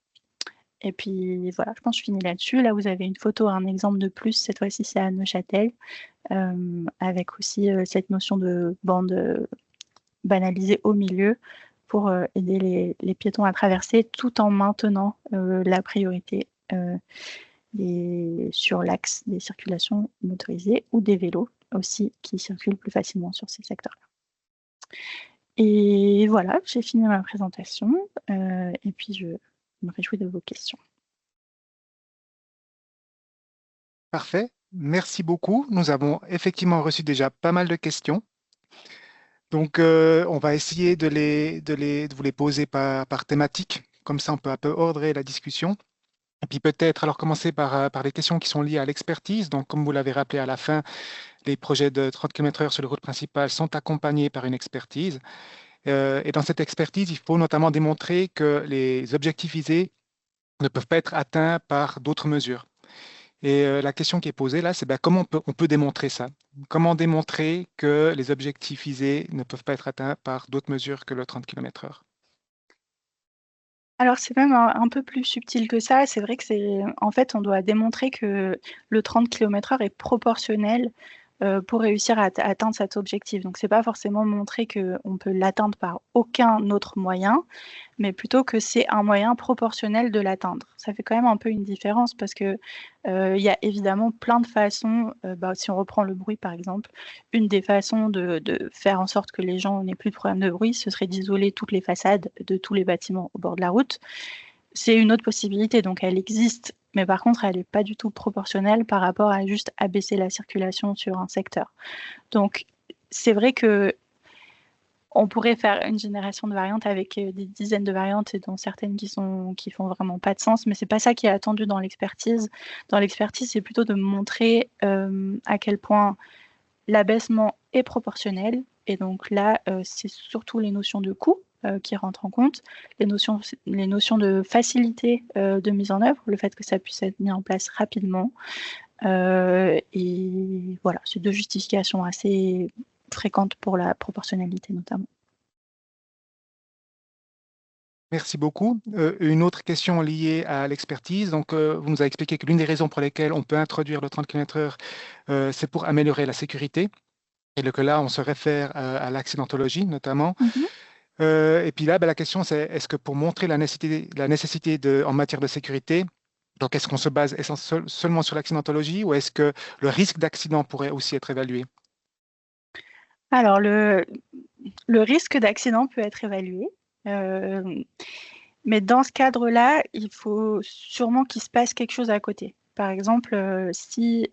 Et puis voilà, je pense que je finis là-dessus. Là, vous avez une photo, un exemple de plus. Cette fois-ci, c'est à Neuchâtel, avec aussi cette notion de bande banalisée au milieu pour aider les piétons à traverser tout en maintenant la priorité sur l'axe des circulations motorisées ou des vélos aussi qui circulent plus facilement sur ces secteurs-là. Et voilà, j'ai fini ma présentation et puis je me réjouis de vos questions. Parfait. Merci beaucoup. Nous avons effectivement reçu déjà pas mal de questions. Donc, on va essayer de vous les poser par thématique. Comme ça, on peut un peu ordrer la discussion. Et puis peut-être alors commencer par les questions qui sont liées à l'expertise. Donc, comme vous l'avez rappelé à la fin, les projets de 30 km/h sur les routes principales sont accompagnés par une expertise. Et dans cette expertise, il faut notamment démontrer que les objectifs visés ne peuvent pas être atteints par d'autres mesures. Et la question qui est posée là, c'est ben, comment on peut démontrer ça? Comment démontrer que les objectifs visés ne peuvent pas être atteints par d'autres mesures que le 30 km/h? Alors c'est même un peu plus subtil que ça. C'est vrai que en fait, on doit démontrer que le 30 km/h est proportionnel pour réussir à atteindre cet objectif. Donc c'est pas forcément montrer qu'on peut l'atteindre par aucun autre moyen, mais plutôt que c'est un moyen proportionnel de l'atteindre. Ça fait quand même un peu une différence parce que il y a évidemment plein de façons, si on reprend le bruit par exemple, une des façons de faire en sorte que les gens n'aient plus de problème de bruit, ce serait d'isoler toutes les façades de tous les bâtiments au bord de la route. C'est une autre possibilité, donc elle existe, mais par contre elle n'est pas du tout proportionnelle par rapport à juste abaisser la circulation sur un secteur. Donc c'est vrai que on pourrait faire une génération de variantes avec des dizaines de variantes et dont certaines qui font vraiment pas de sens, mais c'est pas ça qui est attendu dans l'expertise. Dans l'expertise, c'est plutôt de montrer à quel point l'abaissement est proportionnel. Et donc là, c'est surtout les notions de coût qui rentrent en compte, les notions de facilité de mise en œuvre, le fait que ça puisse être mis en place rapidement. Et voilà, c'est deux justifications assez fréquentes pour la proportionnalité notamment. Merci beaucoup. Une autre question liée à l'expertise. Donc, vous nous avez expliqué que l'une des raisons pour lesquelles on peut introduire le 30 km/h, c'est pour améliorer la sécurité. Et que là, on se réfère à l'accidentologie notamment. Mhm. Et puis là, ben, la question, c'est est-ce que pour montrer la nécessité en matière de sécurité, donc est-ce qu'on se base seulement sur l'accidentologie ou est-ce que le risque d'accident pourrait aussi être évalué? Alors, le risque d'accident peut être évalué, mais dans ce cadre-là, il faut sûrement qu'il se passe quelque chose à côté. Par exemple, si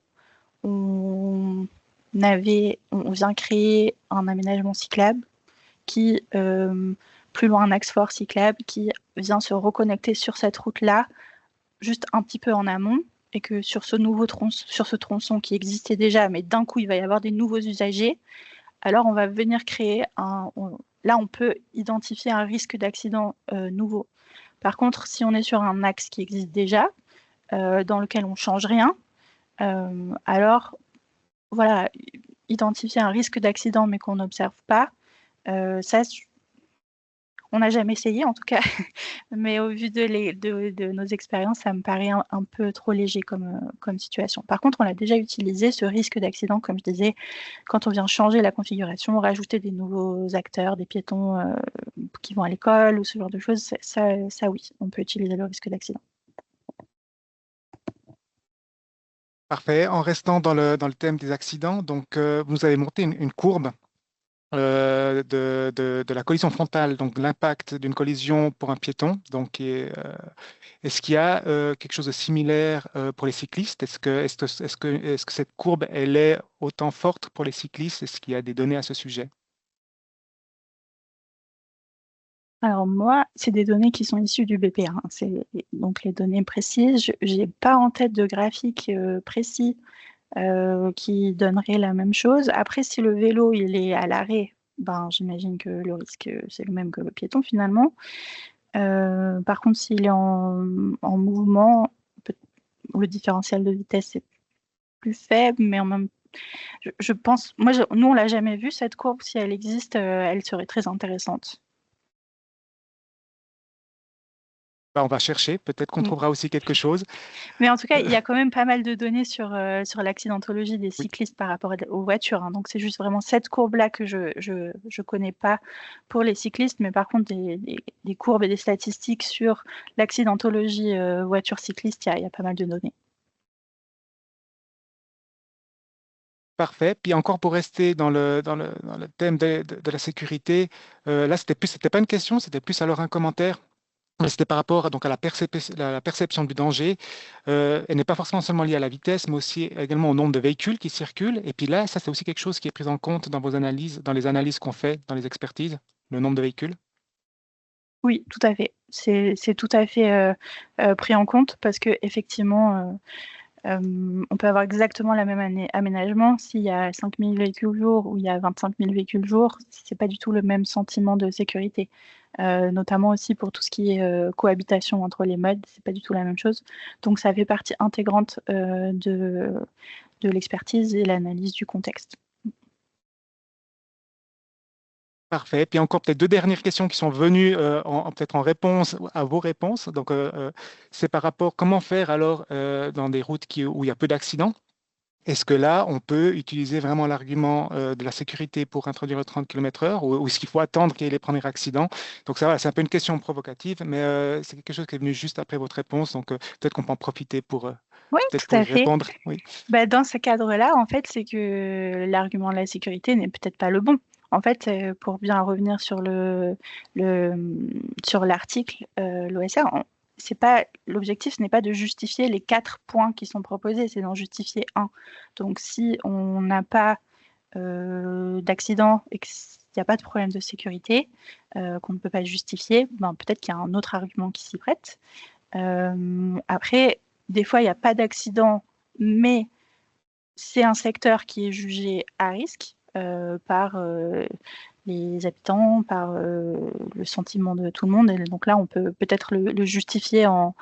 on vient créer un aménagement cyclable qui, plus loin un axe fort cyclable, qui vient se reconnecter sur cette route-là, juste un petit peu en amont, et que sur ce tronçon qui existait déjà, mais d'un coup, il va y avoir des nouveaux usagers, alors on va venir créer là, on peut identifier un risque d'accident nouveau. Par contre, si on est sur un axe qui existe déjà, dans lequel on ne change rien, alors voilà, identifier un risque d'accident mais qu'on n'observe pas, ça, on n'a jamais essayé en tout cas, mais au vu de nos expériences, ça me paraît un peu trop léger comme situation. Par contre, on l'a déjà utilisé, ce risque d'accident, comme je disais, quand on vient changer la configuration, rajouter des nouveaux acteurs, des piétons qui vont à l'école ou ce genre de choses, ça oui, on peut utiliser le risque d'accident. Parfait. En restant dans le thème des accidents, donc vous avez monté une courbe de la collision frontale, donc de l'impact d'une collision pour un piéton. Donc, est-ce qu'il y a quelque chose de similaire pour les cyclistes? Est-ce que cette courbe, elle est autant forte pour les cyclistes? Est-ce qu'il y a des données à ce sujet? Alors moi, c'est des données qui sont issues du BPA, hein. C'est donc les données précises. Je n'ai pas en tête de graphique précis qui donnerait la même chose. Après, si le vélo il est à l'arrêt, ben, j'imagine que le risque c'est le même que le piéton finalement. Par contre, s'il est en mouvement, le différentiel de vitesse est plus faible, mais en même je pense, nous on l'a jamais vu cette courbe. Si elle existe, elle serait très intéressante. Bah, on va chercher, peut-être qu'on Mm. trouvera aussi quelque chose. Mais en tout cas, Euh, il y a quand même pas mal de données sur l'accidentologie des oui. cyclistes par rapport aux voitures, hein. Donc c'est juste vraiment cette courbe-là que je connais pas pour les cyclistes, mais par contre des courbes et des statistiques sur l'accidentologie voiture-cycliste, il y a pas mal de données. Parfait. Puis encore pour rester dans le thème de la sécurité, là, c'était pas une question, c'était plus alors un commentaire. Mais c'était par rapport donc, à la perception du danger. Elle n'est pas forcément seulement liée à la vitesse, mais aussi également au nombre de véhicules qui circulent. Et puis là, ça, c'est aussi quelque chose qui est pris en compte dans vos analyses, dans les analyses qu'on fait, dans les expertises, le nombre de véhicules. Oui, tout à fait. C'est tout à fait pris en compte parce que effectivement, on peut avoir exactement la même aménagement. S'il y a 5 000 véhicules jour ou il y a 25 000 véhicules jour, c'est pas du tout le même sentiment de sécurité. Notamment aussi pour tout ce qui est cohabitation entre les modes, c'est pas du tout la même chose. Donc ça fait partie intégrante de l'expertise et l'analyse du contexte. Parfait. Puis encore peut-être deux dernières questions qui sont venues peut-être en réponse à vos réponses. Donc, c'est par rapport comment faire alors dans des routes où il y a peu d'accidents. Est-ce que là, on peut utiliser vraiment l'argument de la sécurité pour introduire le 30 km/h ou est-ce qu'il faut attendre qu'il y ait les premiers accidents? Donc ça, voilà, c'est un peu une question provocative, mais c'est quelque chose qui est venu juste après votre réponse. Donc peut-être qu'on peut en profiter Oui, peut-être tout pour à y fait. répondre. Oui. Bah, dans ce cadre-là, en fait, c'est que l'argument de la sécurité n'est peut-être pas le bon. En fait, pour bien revenir le, sur l'article, l'OSR, c'est pas, l'objectif ce n'est pas de justifier les 4 points qui sont proposés, c'est d'en justifier un. Donc, si on n'a pas d'accident et qu'il n'y a pas de problème de sécurité, qu'on ne peut pas justifier, ben, peut-être qu'il y a un autre argument qui s'y prête. Après, des fois, il n'y a pas d'accident, mais c'est un secteur qui est jugé à risque par les habitants, par le sentiment de tout le monde. Et donc là, on peut peut-être le justifier en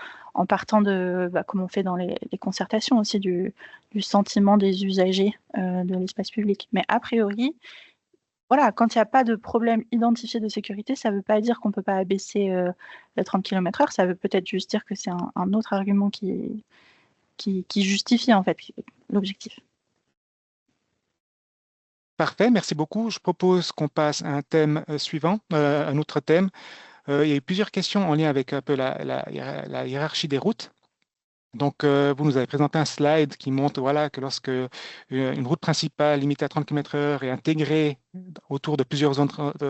partant de, comme on fait dans les concertations aussi, du sentiment des usagers de l'espace public. Mais a priori, voilà, quand il n'y a pas de problème identifié de sécurité, ça ne veut pas dire qu'on ne peut pas abaisser le 30 km/h, ça veut peut-être juste dire que c'est un autre argument qui justifie en fait l'objectif. Parfait, merci beaucoup. Je propose qu'on passe à un thème suivant, un autre thème. Il y a eu plusieurs questions en lien avec un peu la hiérarchie des routes. Donc, vous nous avez présenté un slide qui montre voilà, que lorsque une route principale limitée à 30 km/h est intégrée autour de plusieurs zones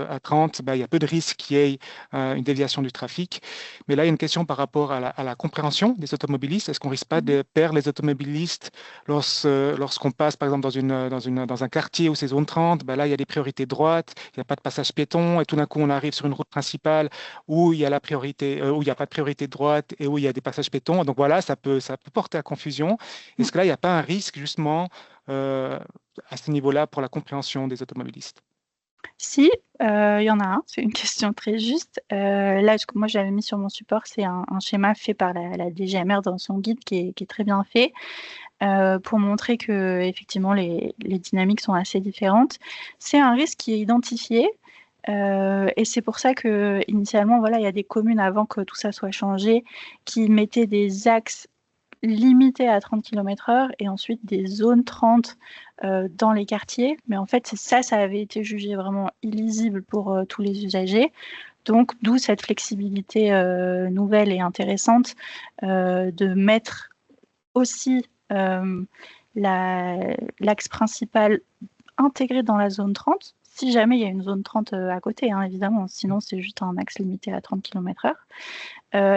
à 30, ben, il y a peu de risque qu'il y ait une déviation du trafic. Mais là, il y a une question par rapport à la compréhension des automobilistes. Est-ce qu'on ne risque pas de perdre les automobilistes lorsqu'on passe, par exemple, dans un quartier où c'est zone 30, ben là, il y a des priorités droites, il n'y a pas de passage piéton, et tout d'un coup, on arrive sur une route principale où il y a la priorité, où il n'y a pas de priorité de droite et où il y a des passages piétons. Donc voilà, ça peut porter à confusion. Est-ce que là, il n'y a pas un risque justement à ce niveau-là pour la compréhension des automobilistes? Si, il y en a un, c'est une question très juste. Là, moi, j'avais mis sur mon support, c'est un schéma fait par la DGMR dans son guide qui est très bien fait pour montrer que effectivement les dynamiques sont assez différentes. C'est un risque qui est identifié. Et c'est pour ça que initialement, voilà, il y a des communes avant que tout ça soit changé qui mettaient des axes limités à 30 km/h et ensuite des zones 30 dans les quartiers. Mais en fait, ça avait été jugé vraiment illisible pour tous les usagers. Donc, d'où cette flexibilité nouvelle et intéressante de mettre aussi l'axe principal intégré dans la zone 30, si jamais il y a une zone 30 à côté, hein, évidemment, sinon c'est juste un axe limité à 30 km/h.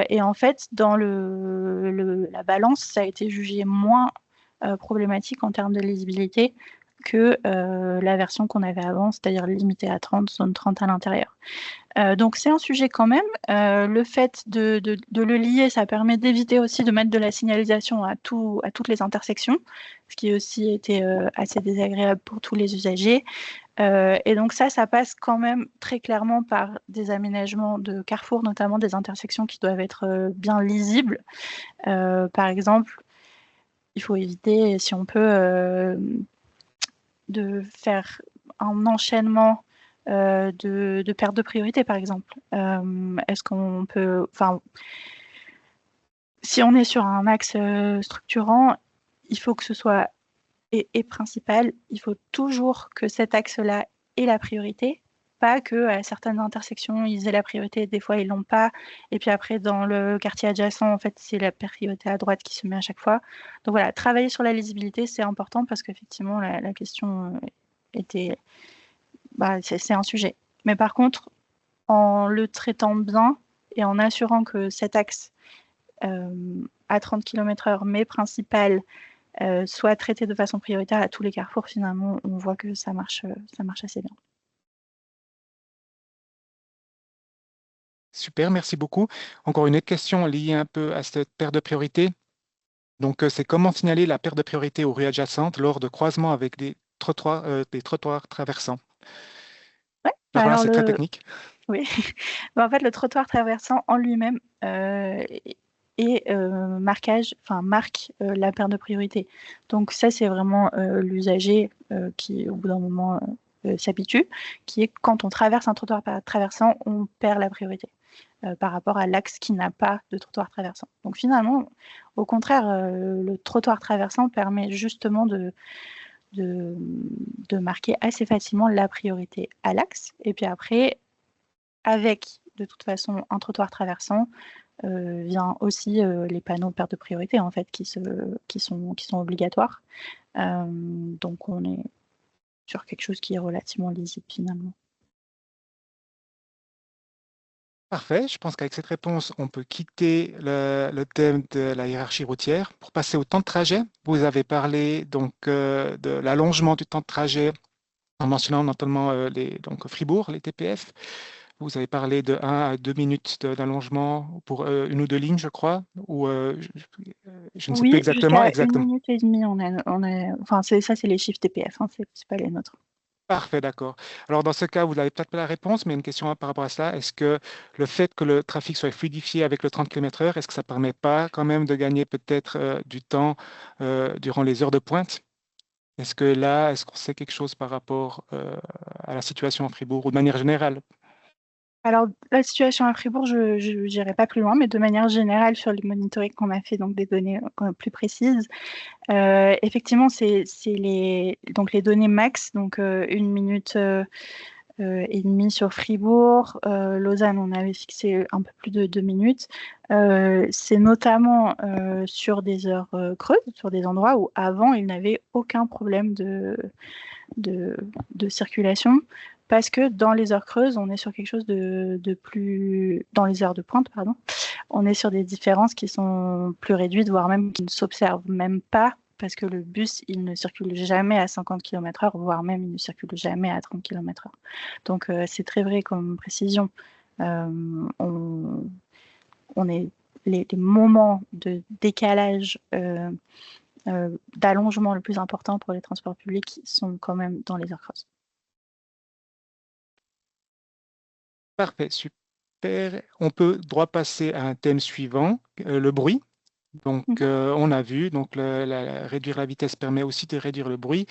Et en fait, dans la balance, ça a été jugé moins problématique en termes de lisibilité que la version qu'on avait avant, c'est-à-dire limitée à 30, zone 30 à l'intérieur. Donc c'est un sujet quand même. Le fait de le lier, ça permet d'éviter aussi de mettre de la signalisation à toutes les intersections, ce qui aussi était assez désagréable pour tous les usagers. Et donc ça passe quand même très clairement par des aménagements de carrefour, notamment des intersections qui doivent être bien lisibles. Par exemple, il faut éviter, si on peut, de faire un enchaînement de perte de priorité, par exemple. Est-ce qu'on peut... Enfin, si on est sur un axe structurant, il faut que ce soit et principal, il faut toujours que cet axe-là ait la priorité pas qu'à certaines intersections, ils aient la priorité, des fois, ils l'ont pas. Et puis après, dans le quartier adjacent, en fait, c'est la priorité à droite qui se met à chaque fois. Donc voilà, travailler sur la lisibilité, c'est important parce qu'effectivement, la question était... c'est un sujet. Mais par contre, en le traitant bien et en assurant que cet axe à 30 km/h, mais principal, soit traité de façon prioritaire à tous les carrefours, finalement, on voit que ça marche assez bien. Super, merci beaucoup. Encore une autre question liée un peu à cette perte de priorité. Donc, c'est comment signaler la perte de priorité aux rues adjacentes lors de croisements avec des trottoirs traversants. Ouais, Alors là, alors c'est très technique. oui, en fait, le trottoir traversant en lui-même marque la perte de priorité. Donc ça, c'est vraiment l'usager qui, au bout d'un moment, s'habitue, qui est quand on traverse un trottoir traversant, on perd la priorité par rapport à l'axe qui n'a pas de trottoir traversant. Donc finalement, au contraire, le trottoir traversant permet justement de marquer assez facilement la priorité à l'axe. Et puis après, avec de toute façon un trottoir traversant, vient aussi les panneaux perte de priorité en fait qui sont obligatoires. Donc on est sur quelque chose qui est relativement lisible finalement. Parfait. Je pense qu'avec cette réponse, on peut quitter le thème de la hiérarchie routière pour passer au temps de trajet. Vous avez parlé donc de l'allongement du temps de trajet en mentionnant notamment donc Fribourg, les TPF. Vous avez parlé de 1 à 2 minutes d'allongement pour une ou deux lignes, je crois, ou je ne sais plus Oui, exactement. jusqu'à 1 Exactement. minute et demie, enfin c'est les chiffres TPF, hein, c'est pas les nôtres. Parfait, d'accord. Alors, dans ce cas, vous n'avez peut-être pas la réponse, mais une question par rapport à ça. Est-ce que le fait que le trafic soit fluidifié avec le 30 km/h, est-ce que ça ne permet pas quand même de gagner peut-être du temps durant les heures de pointe? Est-ce que là, est-ce qu'on sait quelque chose par rapport à la situation à Fribourg ou de manière générale? Alors, la situation à Fribourg, je n'irai pas plus loin, mais de manière générale, sur les monitoring qu'on a fait, donc des données plus précises, effectivement, c'est donc les données max, donc 1 minute et demie sur Fribourg. Lausanne, on avait fixé un peu plus de 2 minutes. C'est notamment sur des heures creuses, sur des endroits où avant, il n'avait aucun problème de circulation, parce que dans les heures creuses, on est sur quelque chose de plus... Dans les heures de pointe, pardon, on est sur des différences qui sont plus réduites, voire même qui ne s'observent même pas, parce que le bus, il ne circule jamais à 50 km/h, voire même il ne circule jamais à 30 km/h. Donc c'est très vrai comme précision. On est les moments de décalage d'allongement le plus important pour les transports publics sont quand même dans les heures creuses. Parfait, super. On peut droit passer à un thème suivant, le bruit. Donc, on a vu, donc réduire la vitesse permet aussi de réduire le bruit.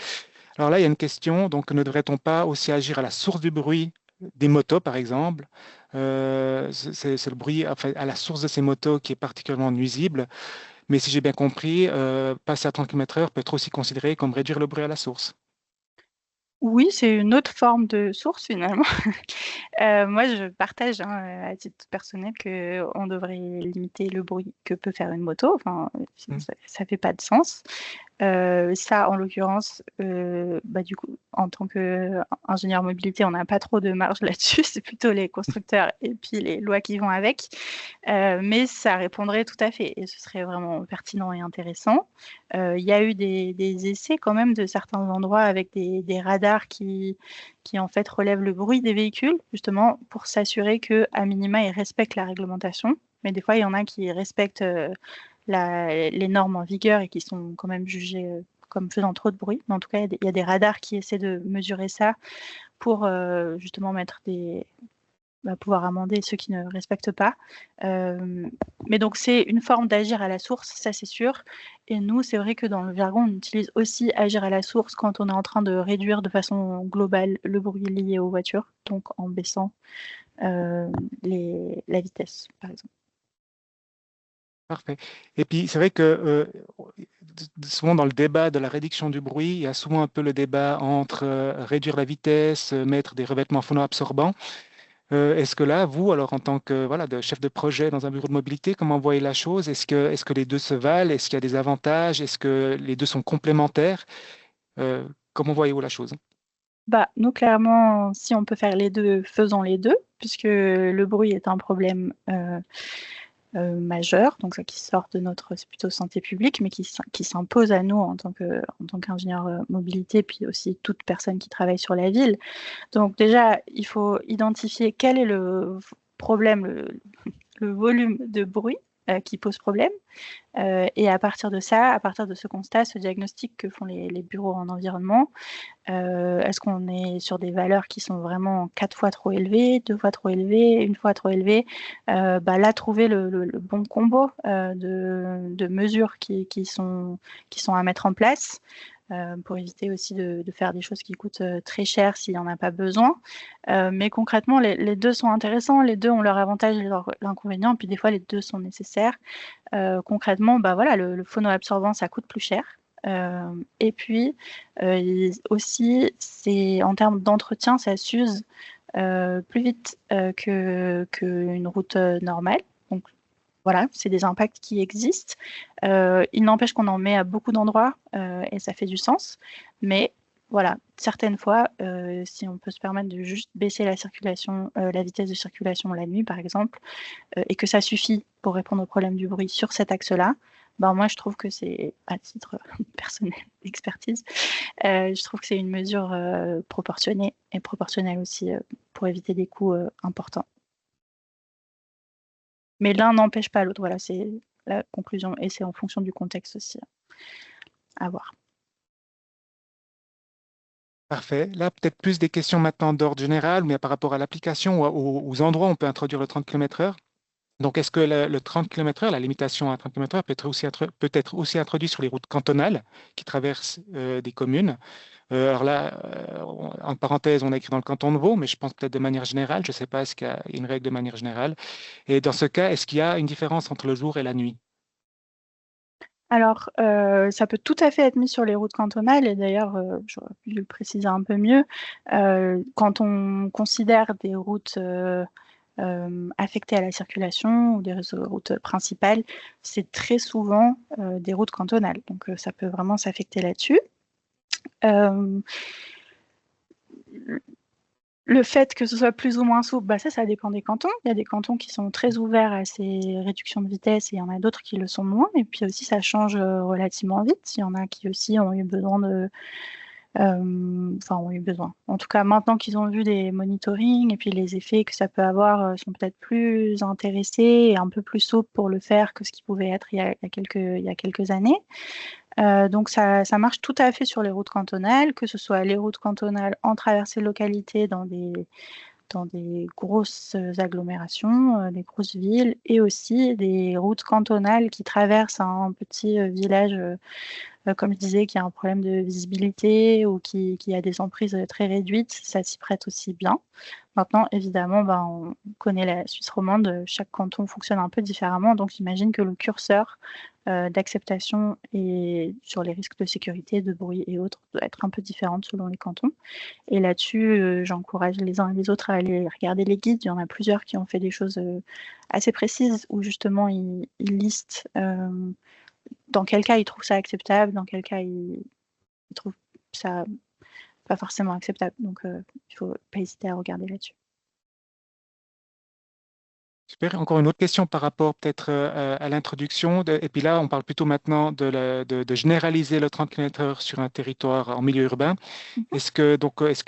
Alors là, il y a une question, donc ne devrait-on pas aussi agir à la source du bruit des motos, par exemple? C'est le bruit enfin, à la source de ces motos qui est particulièrement nuisible. Mais si j'ai bien compris, passer à 30 km/h peut être aussi considéré comme réduire le bruit à la source. Oui, c'est une autre forme de source finalement. Moi, je partage à titre personnel qu'on devrait limiter le bruit que peut faire une moto. Enfin, Hmm. ça fait pas de sens. Ça, en l'occurrence, du coup, en tant qu'ingénieur mobilité, on n'a pas trop de marge là-dessus. C'est plutôt les constructeurs et puis les lois qui vont avec. Mais ça répondrait tout à fait et ce serait vraiment pertinent et intéressant. Il y a eu des essais quand même de certains endroits avec des radars qui en fait relèvent le bruit des véhicules, justement pour s'assurer qu'à minima, ils respectent la réglementation. Mais des fois, il y en a qui respectent les normes en vigueur et qui sont quand même jugées comme faisant trop de bruit. Mais en tout cas, il y a des radars qui essaient de mesurer ça pour justement pouvoir amender ceux qui ne respectent pas. Mais donc, c'est une forme d'agir à la source, ça c'est sûr. Et nous, c'est vrai que dans le jargon, on utilise aussi agir à la source quand on est en train de réduire de façon globale le bruit lié aux voitures, donc en baissant la vitesse, par exemple. Parfait. Et puis, c'est vrai que souvent dans le débat de la réduction du bruit, il y a souvent un peu le débat entre réduire la vitesse, mettre des revêtements phono-absorbants. Est-ce que là, vous, alors en tant que voilà, de chef de projet dans un bureau de mobilité, comment vous voyez la chose? Est-ce que les deux se valent? Est-ce qu'il y a des avantages? Est-ce que les deux sont complémentaires? Comment voyez-vous la chose? Bah, nous, clairement, si on peut faire les deux, faisons les deux, puisque le bruit est un problème majeur, donc ça qui sort de notre, c'est plutôt santé publique, mais qui s'impose à nous en tant qu'ingénieur mobilité, puis aussi toute personne qui travaille sur la ville. Donc déjà, il faut identifier quel est le problème, le volume de bruit qui pose problème. Et à partir de ça, à partir de ce constat, ce diagnostic que font les bureaux en environnement, est-ce qu'on est sur des valeurs qui sont vraiment 4 fois trop élevées, 2 fois trop élevées, 1 fois trop élevées? Là, trouver le bon combo de mesures qui sont à mettre en place pour éviter aussi de faire des choses qui coûtent très cher s'il n'y en a pas besoin. Mais concrètement, les deux sont intéressants, les deux ont leurs avantages et leurs inconvénients, puis des fois les deux sont nécessaires. Concrètement, voilà, le phono-absorbant, ça coûte plus cher. Et puis aussi, c'est en termes d'entretien, ça s'use plus vite qu'une route normale. Donc voilà, c'est des impacts qui existent. Il n'empêche qu'on en met à beaucoup d'endroits et ça fait du sens. Mais voilà, certaines fois, si on peut se permettre de juste baisser la circulation, la vitesse de circulation la nuit, par exemple, et que ça suffit pour répondre au problème du bruit sur cet axe-là, moi, je trouve que c'est, à titre personnel d'expertise, je trouve que c'est une mesure proportionnée et proportionnelle aussi pour éviter des coûts importants. Mais l'un n'empêche pas l'autre, voilà, c'est la conclusion, et c'est en fonction du contexte aussi à voir. Parfait. Là, peut-être plus des questions maintenant d'ordre général, mais par rapport à l'application ou aux endroits où on peut introduire le 30 km/h. Donc, est-ce que le 30 km/h, la limitation à 30 km/h peut être aussi introduit sur les routes cantonales qui traversent des communes? Alors là, en parenthèse, on a écrit dans le canton de Vaud, mais je pense peut-être de manière générale. Je ne sais pas, est-ce qu'il y a une règle de manière générale? Et dans ce cas, est-ce qu'il y a une différence entre le jour et la nuit? Alors, ça peut tout à fait être mis sur les routes cantonales, et d'ailleurs, j'aurais pu le préciser un peu mieux. Quand on considère des routes affectées à la circulation ou des routes principales, c'est très souvent des routes cantonales. Donc, ça peut vraiment s'affecter là-dessus. Le fait que ce soit plus ou moins souple, ça dépend des cantons. Il y a des cantons qui sont très ouverts à ces réductions de vitesse et il y en a d'autres qui le sont moins. Et puis aussi, ça change relativement vite. Il y en a qui aussi ont eu besoin de... ont eu besoin. En tout cas, maintenant qu'ils ont vu des monitorings et puis les effets que ça peut avoir sont peut-être plus intéressés et un peu plus souples pour le faire que ce qui pouvait être il y a quelques années. Donc ça marche tout à fait sur les routes cantonales, que ce soit les routes cantonales en traversée de localité dans des grosses agglomérations, des grosses villes, et aussi des routes cantonales qui traversent un petit village, comme je disais, qui a un problème de visibilité ou qui a des emprises très réduites. Ça s'y prête aussi bien. Maintenant, évidemment, on connaît la Suisse romande, chaque canton fonctionne un peu différemment, donc j'imagine que le curseur d'acceptation et sur les risques de sécurité, de bruit et autres doit être un peu différent selon les cantons. Et là-dessus, j'encourage les uns et les autres à aller regarder les guides. Il y en a plusieurs qui ont fait des choses assez précises où justement ils listent dans quel cas ils trouvent ça acceptable, dans quel cas ils trouvent ça pas forcément acceptable. Donc, il ne faut pas hésiter à regarder là-dessus. Super. Encore une autre question par rapport peut-être à l'introduction. Et puis là, on parle plutôt maintenant de généraliser le 30 km/h sur un territoire en milieu urbain. Est-ce que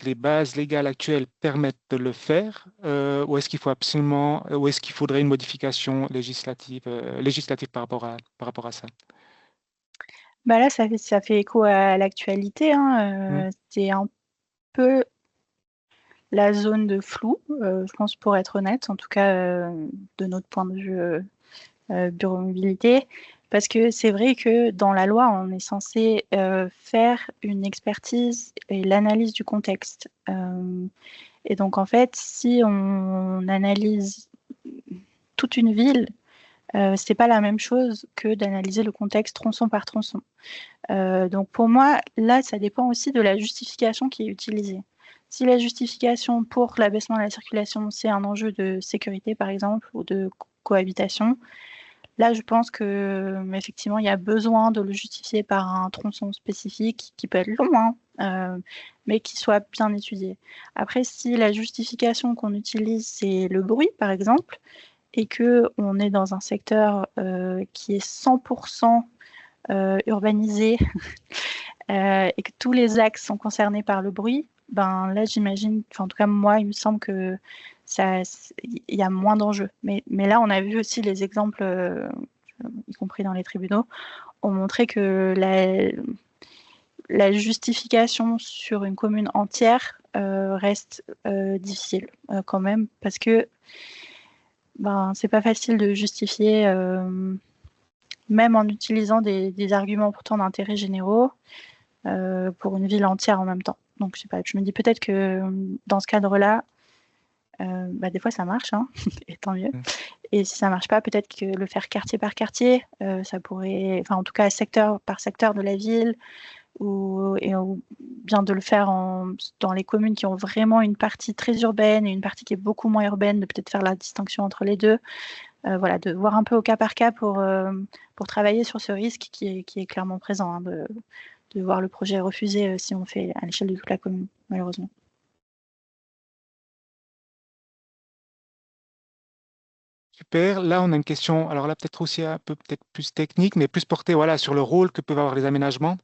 les bases légales actuelles permettent de le faire ou est-ce qu'il faut absolument, ou est-ce qu'il faudrait une modification législative par rapport à ça? Là, ça fait écho à l'actualité, hein, c'est un peu la zone de flou, je pense, pour être honnête, en tout cas de notre point de vue bureau mobilité, parce que c'est vrai que dans la loi, on est censé faire une expertise et l'analyse du contexte. Et donc, en fait, si on analyse toute une ville, c'est pas la même chose que d'analyser le contexte tronçon par tronçon. Donc pour moi, là, ça dépend aussi de la justification qui est utilisée. Si la justification pour l'abaissement de la circulation, c'est un enjeu de sécurité, par exemple, ou de cohabitation, là, je pense que effectivement, il y a besoin de le justifier par un tronçon spécifique qui peut être long, mais qui soit bien étudié. Après, si la justification qu'on utilise, c'est le bruit, par exemple, et qu'on est dans un secteur qui est 100% urbanisé et que tous les axes sont concernés par le bruit, ben là, j'imagine, en tout cas, moi, il me semble que il y a moins d'enjeux. Mais là, on a vu aussi les exemples, y compris dans les tribunaux, ont montré que la justification sur une commune entière reste difficile quand même, parce que ben, c'est pas facile de justifier, même en utilisant des arguments pourtant d'intérêt généraux, pour une ville entière en même temps. Donc, je sais pas, je me dis peut-être que dans ce cadre-là, bah, des fois ça marche, hein, et tant mieux. Et si ça marche pas, peut-être que le faire quartier par quartier, ça pourrait, enfin en tout cas secteur par secteur de la ville, ou bien de le faire dans les communes qui ont vraiment une partie très urbaine et une partie qui est beaucoup moins urbaine, de peut-être faire la distinction entre les deux. Voilà, de voir un peu au cas par cas pour travailler sur ce risque qui est clairement présent, hein, de voir le projet refusé si on fait à l'échelle de toute la commune, malheureusement. Super. Là, on a une question, alors là, peut-être aussi un peu peut-être plus technique, mais plus portée voilà, sur le rôle que peuvent avoir les aménagements.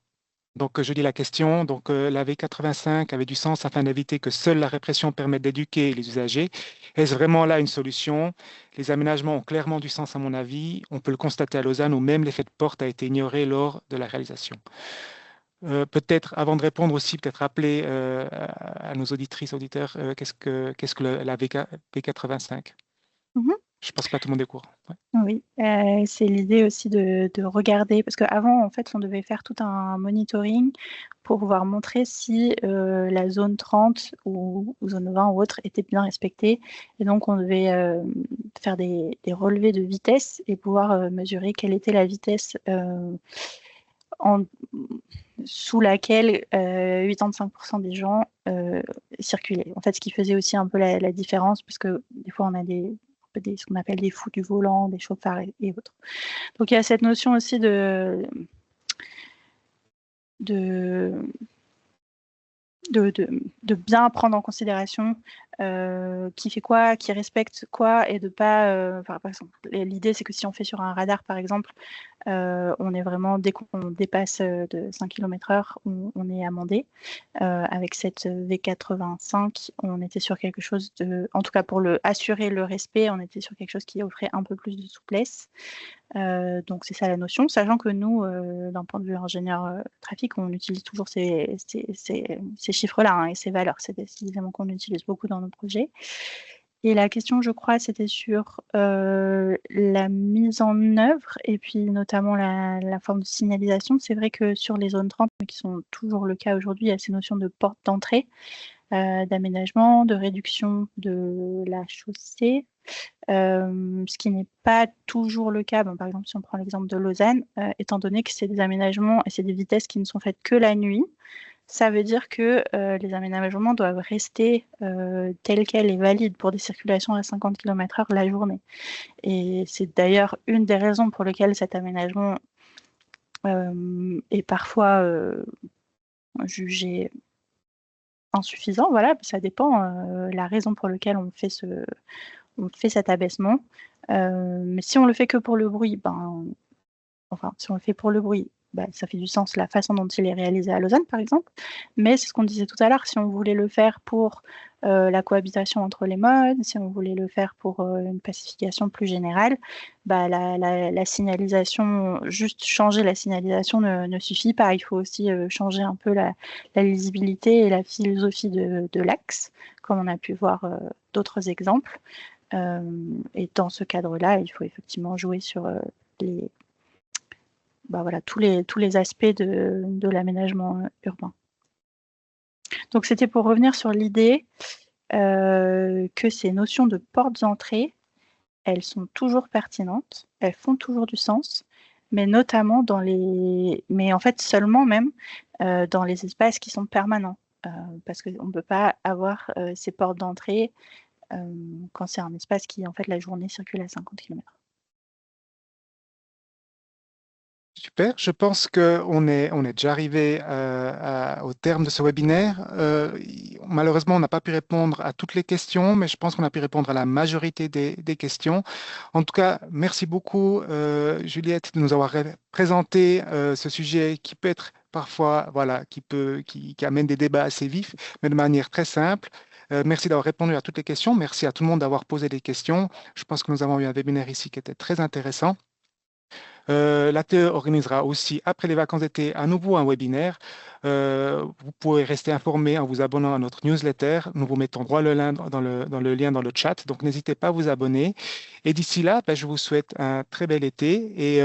Donc, je lis la question. Donc, la V85 avait du sens afin d'éviter que seule la répression permette d'éduquer les usagers. Est-ce vraiment là une solution? Les aménagements ont clairement du sens, à mon avis. On peut le constater à Lausanne, où même l'effet de porte a été ignoré lors de la réalisation. Peut-être, avant de répondre aussi, peut-être rappeler à nos auditrices, auditeurs, qu'est-ce que la V85? Je ne pense pas tout le monde est au courant. Ouais. Oui, c'est l'idée aussi de regarder, parce qu'avant, en fait, on devait faire tout un monitoring pour pouvoir montrer si la zone 30 ou zone 20 ou autre était bien respectée. Et donc, on devait faire des relevés de vitesse et pouvoir mesurer quelle était la vitesse sous laquelle 85% des gens circulaient. En fait, ce qui faisait aussi un peu la différence, parce que des fois, on a ce qu'on appelle des fous du volant, des chauffards et autres. Donc il y a cette notion aussi de bien prendre en considération qui fait quoi, qui respecte quoi, et de pas... par exemple, l'idée, c'est que si on fait sur un radar, par exemple, on est vraiment, dès qu'on dépasse de 5 km/h, on est amendé. Avec cette V85, on était sur quelque chose en tout cas pour assurer le respect, on était sur quelque chose qui offrait un peu plus de souplesse. Donc c'est ça la notion, sachant que nous, d'un point de vue ingénieur trafic, on utilise toujours ces chiffres-là, hein, et ces valeurs. C'est des éléments qu'on utilise beaucoup dans nos projets. Et la question, je crois, c'était sur la mise en œuvre et puis notamment la forme de signalisation. C'est vrai que sur les zones 30, mais qui sont toujours le cas aujourd'hui, il y a ces notions de porte d'entrée, d'aménagement, de réduction de la chaussée, ce qui n'est pas toujours le cas. Bon, par exemple, si on prend l'exemple de Lausanne, étant donné que c'est des aménagements et c'est des vitesses qui ne sont faites que la nuit, ça veut dire que les aménagements doivent rester tels quels et valides pour des circulations à 50 km/h la journée. Et c'est d'ailleurs une des raisons pour lesquelles cet aménagement est parfois jugé insuffisant. Voilà, ça dépend la raison pour laquelle on fait cet abaissement. Mais si on le fait que pour le bruit, si on le fait pour le bruit, ça fait du sens la façon dont il est réalisé à Lausanne, par exemple. Mais c'est ce qu'on disait tout à l'heure, si on voulait le faire pour la cohabitation entre les modes, si on voulait le faire pour une pacification plus générale, la signalisation, juste changer la signalisation ne suffit pas. Il faut aussi changer un peu la lisibilité et la philosophie de l'axe, comme on a pu voir d'autres exemples. Et dans ce cadre-là, il faut effectivement jouer sur tous les aspects de l'aménagement urbain. Donc c'était pour revenir sur l'idée que ces notions de portes d'entrée, elles sont toujours pertinentes, elles font toujours du sens, mais notamment mais en fait seulement même dans les espaces qui sont permanents, parce qu'on ne peut pas avoir ces portes d'entrée quand c'est un espace qui, en fait, la journée circule à 50 km. Super, je pense qu'on est déjà arrivé au terme de ce webinaire. Malheureusement, on n'a pas pu répondre à toutes les questions, mais je pense qu'on a pu répondre à la majorité des questions. En tout cas, merci beaucoup, Juliette, de nous avoir présenté ce sujet qui peut être parfois, voilà, qui amène des débats assez vifs, mais de manière très simple. Merci d'avoir répondu à toutes les questions. Merci à tout le monde d'avoir posé des questions. Je pense que nous avons eu un webinaire ici qui était très intéressant. L'ATE organisera aussi, après les vacances d'été, à nouveau un webinaire. Vous pouvez rester informé en vous abonnant à notre newsletter. Nous vous mettons droit le lien dans le lien dans le chat, donc n'hésitez pas à vous abonner. Et d'ici là, ben, je vous souhaite un très bel été et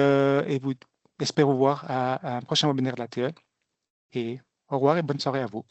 espère vous voir à un prochain webinaire de l'ATE. Et au revoir et bonne soirée à vous.